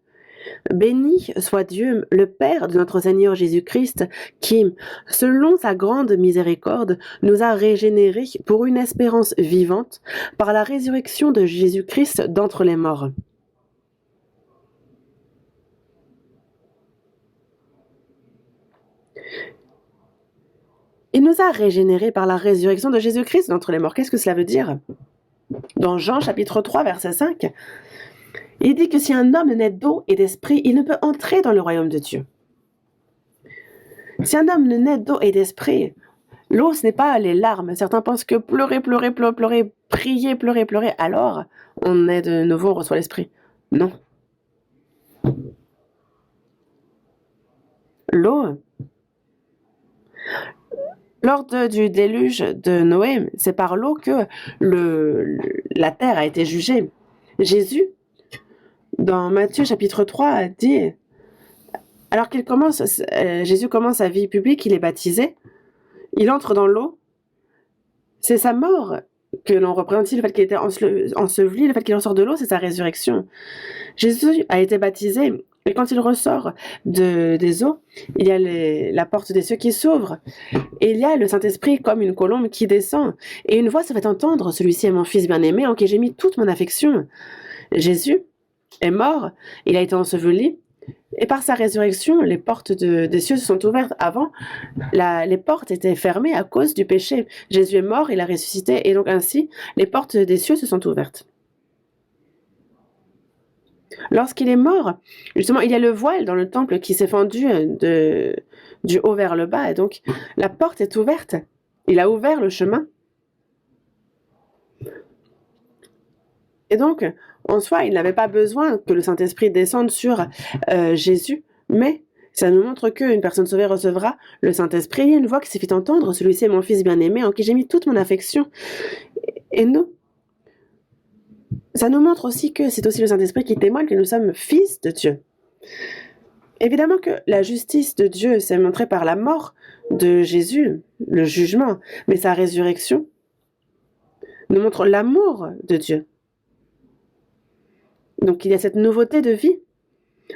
Béni soit Dieu, le Père de notre Seigneur Jésus-Christ, qui, selon sa grande miséricorde, nous a régénérés pour une espérance vivante par la résurrection de Jésus-Christ d'entre les morts. Il nous a régénérés par la résurrection de Jésus-Christ d'entre les morts. Qu'est-ce que cela veut dire? Dans Jean chapitre 3, verset 5, il dit que si un homme naît d'eau et d'esprit, il ne peut entrer dans le royaume de Dieu. Si un homme naît d'eau et d'esprit, l'eau, ce n'est pas les larmes. Certains pensent que pleurer, prier, pleurer, alors on est de nouveau, on reçoit l'esprit. Non. L'eau, lors du déluge de Noé, c'est par l'eau que la terre a été jugée. Jésus, dans Matthieu chapitre 3, dit, alors Jésus commence sa vie publique, il est baptisé, il entre dans l'eau, c'est sa mort que l'on représente, le fait qu'il était enseveli, le fait qu'il ressort de l'eau, c'est sa résurrection. Jésus a été baptisé, et quand il ressort des eaux, il y a la porte des cieux qui s'ouvre, et il y a le Saint-Esprit comme une colombe qui descend, et une voix se fait entendre, celui-ci est mon fils bien-aimé, en qui j'ai mis toute mon affection. Jésus est mort, il a été enseveli, et par sa résurrection, les portes des cieux se sont ouvertes. Avant, les portes étaient fermées à cause du péché. Jésus est mort, il a ressuscité, et donc ainsi, les portes des cieux se sont ouvertes. Lorsqu'il est mort, justement, il y a le voile dans le temple qui s'est fendu du haut vers le bas, et donc la porte est ouverte. Il a ouvert le chemin. Et donc, En soi, il n'avait pas besoin que le Saint-Esprit descende sur Jésus, mais ça nous montre qu'une personne sauvée recevra le Saint-Esprit. Il y a une voix qui s'est fait entendre, celui-ci est mon Fils bien-aimé, en qui j'ai mis toute mon affection. Et nous, ça nous montre aussi que c'est aussi le Saint-Esprit qui témoigne que nous sommes fils de Dieu. Évidemment que la justice de Dieu s'est montrée par la mort de Jésus, le jugement, mais sa résurrection nous montre l'amour de Dieu. Donc il y a cette nouveauté de vie,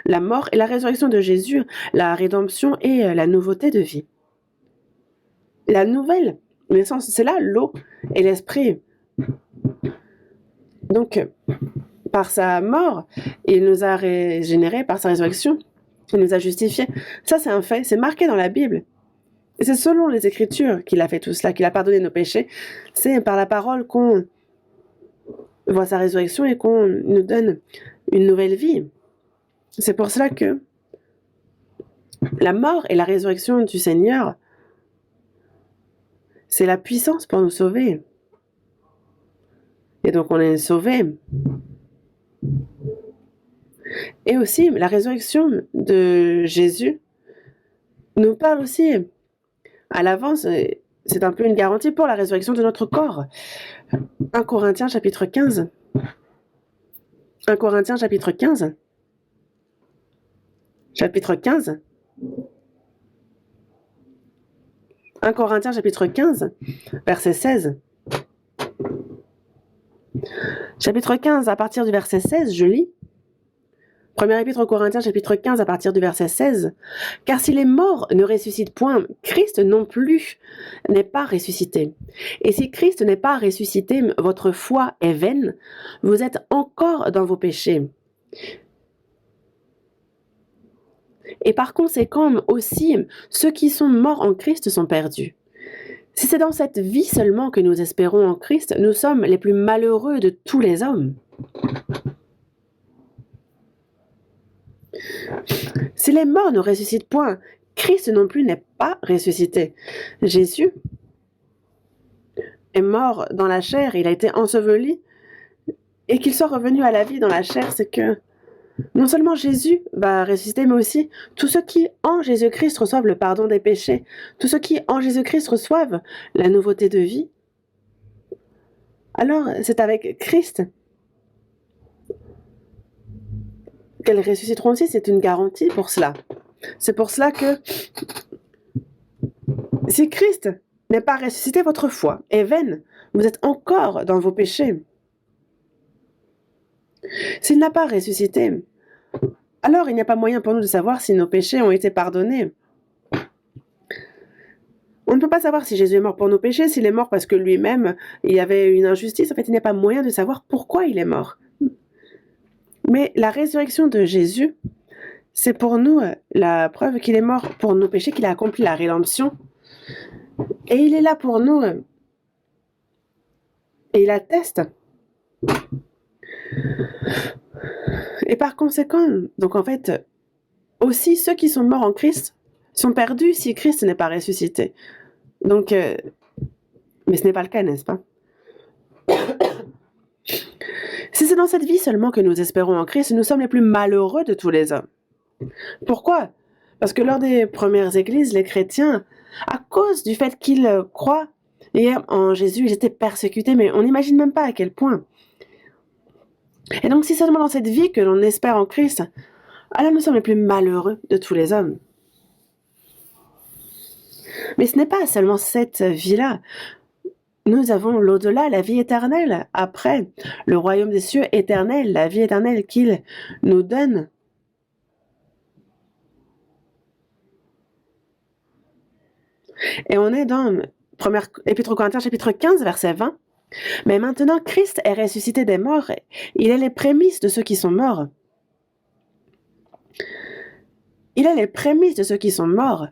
la mort et la résurrection de Jésus, la rédemption et la nouveauté de vie. La nouvelle naissance, c'est là l'eau et l'esprit. Donc, par sa mort, il nous a régénérés, par sa résurrection, il nous a justifiés. Ça, c'est un fait, c'est marqué dans la Bible. Et c'est selon les Écritures qu'il a fait tout cela, qu'il a pardonné nos péchés. C'est par la parole qu'on voit sa résurrection et qu'on nous donne une nouvelle vie. C'est pour cela que la mort et la résurrection du Seigneur, c'est la puissance pour nous sauver. Et donc on est sauvés. Et aussi, la résurrection de Jésus nous parle aussi à l'avance, c'est un peu une garantie pour la résurrection de notre corps. 1 Corinthiens chapitre 15. 1 Corinthiens chapitre 15. Chapitre 15. 1 Corinthiens chapitre 15, verset 16. Chapitre 15, à partir du verset 16, je lis. Premier épître aux Corinthiens, chapitre 15, à partir du verset 16. « Car si les morts ne ressuscitent point, Christ non plus n'est pas ressuscité. Et si Christ n'est pas ressuscité, votre foi est vaine, vous êtes encore dans vos péchés. Et par conséquent, aussi, ceux qui sont morts en Christ sont perdus. Si c'est dans cette vie seulement que nous espérons en Christ, nous sommes les plus malheureux de tous les hommes. Si les morts ne ressuscitent point, Christ non plus n'est pas ressuscité. Jésus est mort dans la chair, il a été enseveli, et qu'il soit revenu à la vie dans la chair, c'est que non seulement Jésus va ressusciter, mais aussi tous ceux qui en Jésus-Christ reçoivent le pardon des péchés, tous ceux qui en Jésus-Christ reçoivent la nouveauté de vie. Alors c'est avec Christ qu'elles ressusciteront aussi, c'est une garantie pour cela. C'est pour cela que si Christ n'est pas ressuscité, votre foi est vaine. Vous êtes encore dans vos péchés. S'il n'a pas ressuscité, alors il n'y a pas moyen pour nous de savoir si nos péchés ont été pardonnés. On ne peut pas savoir si Jésus est mort pour nos péchés, s'il est mort parce que lui-même, il y avait une injustice. En fait, il n'y a pas moyen de savoir pourquoi il est mort. Mais la résurrection de Jésus, c'est pour nous la preuve qu'il est mort pour nos péchés, qu'il a accompli la rédemption. Et il est là pour nous. Et il atteste. Et par conséquent, donc en fait, aussi ceux qui sont morts en Christ sont perdus si Christ n'est pas ressuscité. Donc, mais ce n'est pas le cas, n'est-ce pas? Si c'est dans cette vie seulement que nous espérons en Christ, nous sommes les plus malheureux de tous les hommes. Pourquoi? Parce que lors des premières églises, les chrétiens, à cause du fait qu'ils croient en Jésus, ils étaient persécutés, mais on n'imagine même pas à quel point. Et donc, si seulement dans cette vie que l'on espère en Christ, alors nous sommes les plus malheureux de tous les hommes. Mais ce n'est pas seulement cette vie-là. Nous avons l'au-delà, la vie éternelle, après le royaume des cieux éternel, la vie éternelle qu'il nous donne. Et on est dans 1 Épître aux Corinthiens, chapitre 15, verset 20. Mais maintenant, Christ est ressuscité des morts. Il est les prémices de ceux qui sont morts. Il est les prémices de ceux qui sont morts.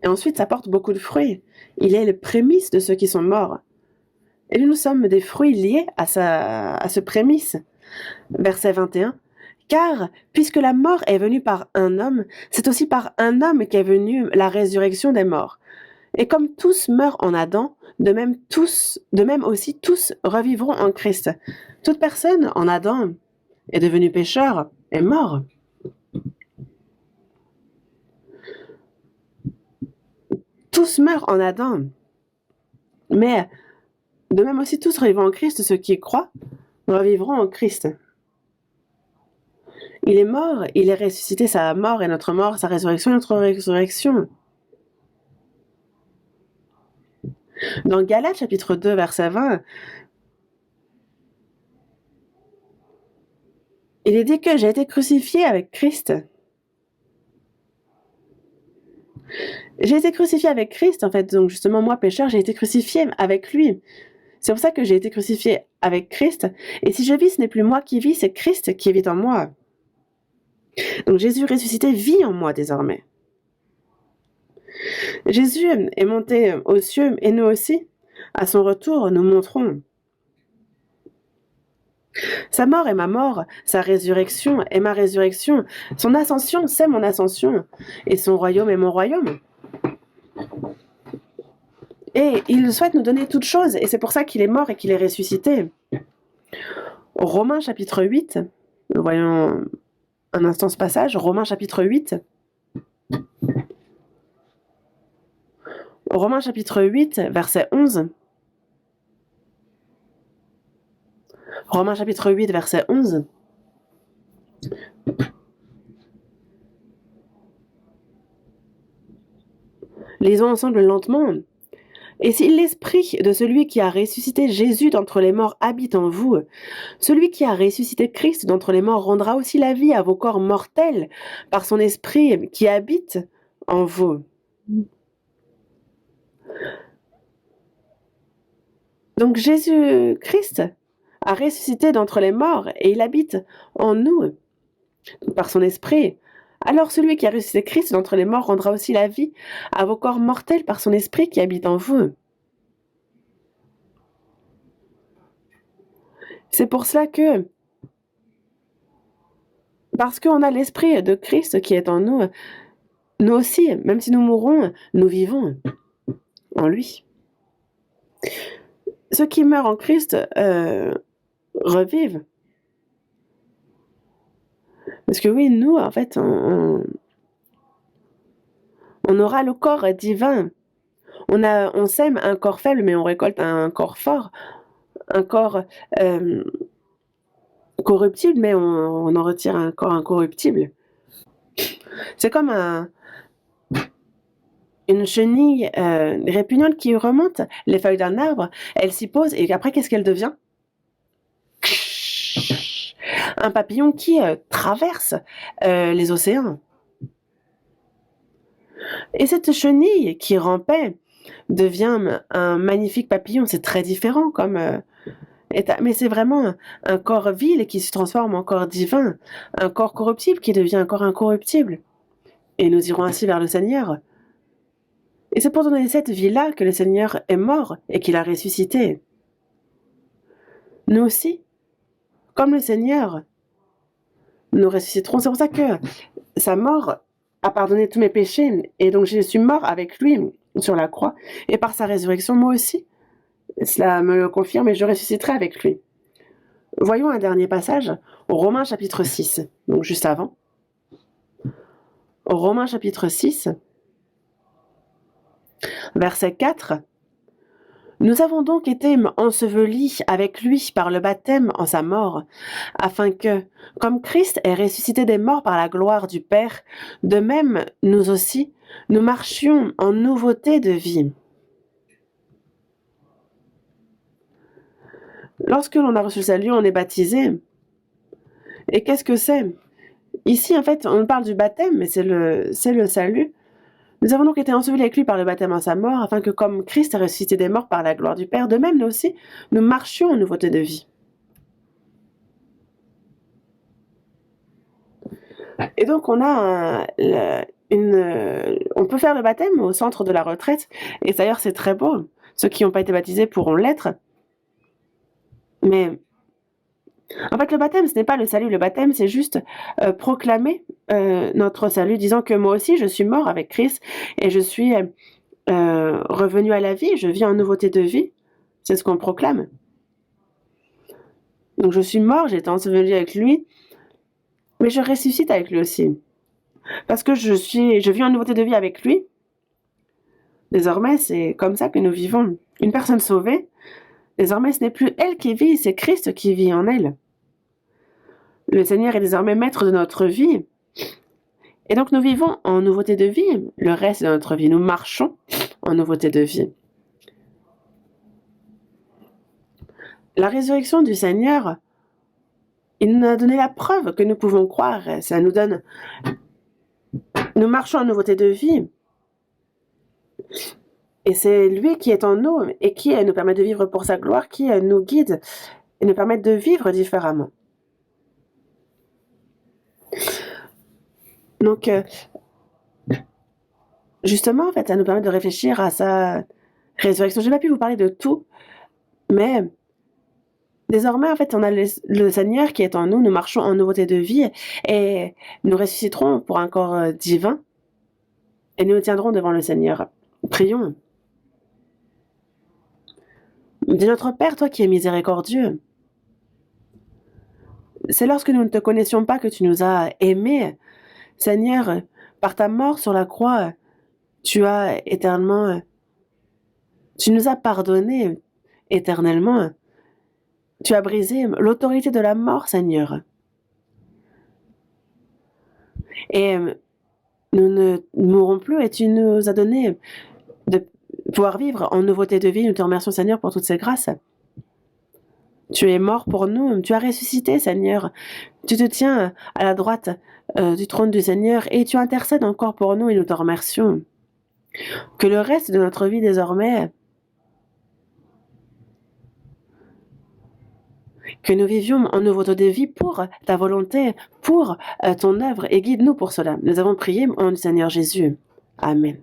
Et ensuite, ça porte beaucoup de fruits. Il est les prémices de ceux qui sont morts. Et nous sommes des fruits liés à ce prémisse. Verset 21. Car, puisque la mort est venue par un homme, c'est aussi par un homme qu'est venue la résurrection des morts. Et comme tous meurent en Adam, de même aussi tous revivront en Christ. Toute personne en Adam est devenu pécheur, est mort. Tous meurent en Adam. Mais de même aussi tous revivront en Christ, ceux qui y croient revivront en Christ. Il est mort, il est ressuscité, sa mort est notre mort, sa résurrection est notre résurrection. Dans Galates chapitre 2, verset 20, il est dit que j'ai été crucifié avec Christ. J'ai été crucifié avec Christ, en fait. Donc justement, moi, pécheur, j'ai été crucifié avec lui. C'est pour ça que j'ai été crucifié avec Christ. Et si je vis, ce n'est plus moi qui vis, c'est Christ qui vit en moi. Donc Jésus ressuscité vit en moi désormais. Jésus est monté aux cieux et nous aussi, à son retour, nous montrons. Sa mort est ma mort, sa résurrection est ma résurrection, son ascension c'est mon ascension, et son royaume est mon royaume. Et il souhaite nous donner toutes choses, et c'est pour ça qu'il est mort et qu'il est ressuscité. Romains chapitre 8, nous voyons un instant ce passage, Romains chapitre 8. Romains chapitre 8, verset 11. Romains chapitre 8, verset 11. Lisons ensemble lentement. Et si l'esprit de celui qui a ressuscité Jésus d'entre les morts habite en vous, celui qui a ressuscité Christ d'entre les morts rendra aussi la vie à vos corps mortels par son esprit qui habite en vous. Donc Jésus-Christ a ressuscité d'entre les morts et il habite en nous par son esprit. Alors celui qui a ressuscité Christ d'entre les morts rendra aussi la vie à vos corps mortels par son esprit qui habite en vous. C'est pour cela que, parce qu'on a l'esprit de Christ qui est en nous, nous aussi, même si nous mourrons, nous vivons en lui. Ceux qui meurent en Christ revivent. Parce que oui, nous, en fait, on aura le corps divin. On sème un corps faible, mais on récolte un corps fort. Un corps corruptible, mais on en retire un corps incorruptible. C'est comme une chenille répugnante qui remonte les feuilles d'un arbre, elle s'y pose, et après, qu'est-ce qu'elle devient? Un papillon qui traverse les océans. Et cette chenille qui rampait devient un magnifique papillon. C'est très différent comme état. Mais c'est vraiment un corps vil qui se transforme en corps divin. Un corps corruptible qui devient un corps incorruptible. Et nous irons ainsi vers le Seigneur. Et c'est pour donner cette vie-là que le Seigneur est mort et qu'il a ressuscité. Nous aussi, comme le Seigneur, nous ressusciterons. C'est pour ça que sa mort a pardonné tous mes péchés. Et donc je suis mort avec lui sur la croix. Et par sa résurrection, moi aussi, cela me le confirme et je ressusciterai avec lui. Voyons un dernier passage, Romains chapitre 6, donc juste avant. Romains chapitre 6, verset 4. Nous avons donc été ensevelis avec lui par le baptême en sa mort, afin que, comme Christ est ressuscité des morts par la gloire du Père, de même, nous aussi, nous marchions en nouveauté de vie. Lorsque l'on a reçu le salut, on est baptisé. Et qu'est-ce que c'est? Ici, en fait, on parle du baptême, mais c'est le salut. Nous avons donc été ensevelis avec lui par le baptême en sa mort, afin que comme Christ est ressuscité des morts par la gloire du Père, de même nous aussi, nous marchions en nouveauté de vie. Et donc on a on peut faire le baptême au centre de la retraite, et d'ailleurs c'est très beau. Ceux qui n'ont pas été baptisés pourront l'être. Mais en fait, le baptême, ce n'est pas le salut. Le baptême, c'est juste proclamer notre salut, disant que moi aussi, je suis mort avec Christ et je suis revenu à la vie. Je vis en nouveauté de vie. C'est ce qu'on proclame. Donc, je suis mort, j'ai été enseveli avec lui Mais je ressuscite avec lui aussi. Parce que je vis en nouveauté de vie avec lui. Désormais, c'est comme ça que nous vivons. Une personne sauvée, désormais, ce n'est plus elle qui vit, c'est Christ qui vit en elle. Le Seigneur est désormais maître de notre vie. Et donc, nous vivons en nouveauté de vie le reste de notre vie. Nous marchons en nouveauté de vie. La résurrection du Seigneur, il nous a donné la preuve que nous pouvons croire. Ça nous donne... Nous marchons en nouveauté de vie. Et c'est lui qui est en nous et qui nous permet de vivre pour sa gloire, qui nous guide et nous permet de vivre différemment. Donc, justement, en fait, ça nous permet de réfléchir à sa résurrection. Je n'ai pas pu vous parler de tout, mais désormais, en fait, on a le Seigneur qui est en nous, nous marchons en nouveauté de vie et nous ressusciterons pour un corps divin et nous nous tiendrons devant le Seigneur. Prions. Dis notre Père, toi qui es miséricordieux, c'est lorsque nous ne te connaissions pas que tu nous as aimés. Seigneur, par ta mort sur la croix, tu as éternellement, tu nous as pardonné éternellement. Tu as brisé l'autorité de la mort, Seigneur. Et nous ne mourrons plus et tu nous as donné de pouvoir vivre en nouveauté de vie. Nous te remercions, Seigneur, pour toutes ces grâces. Tu es mort pour nous, tu as ressuscité, Seigneur. Tu te tiens à la droite du trône du Seigneur et tu intercèdes encore pour nous et nous te remercions. Que le reste de notre vie désormais, que nous vivions en nouveauté de vie pour ta volonté, pour ton œuvre et guide-nous pour cela. Nous avons prié au nom du Seigneur Jésus. Amen.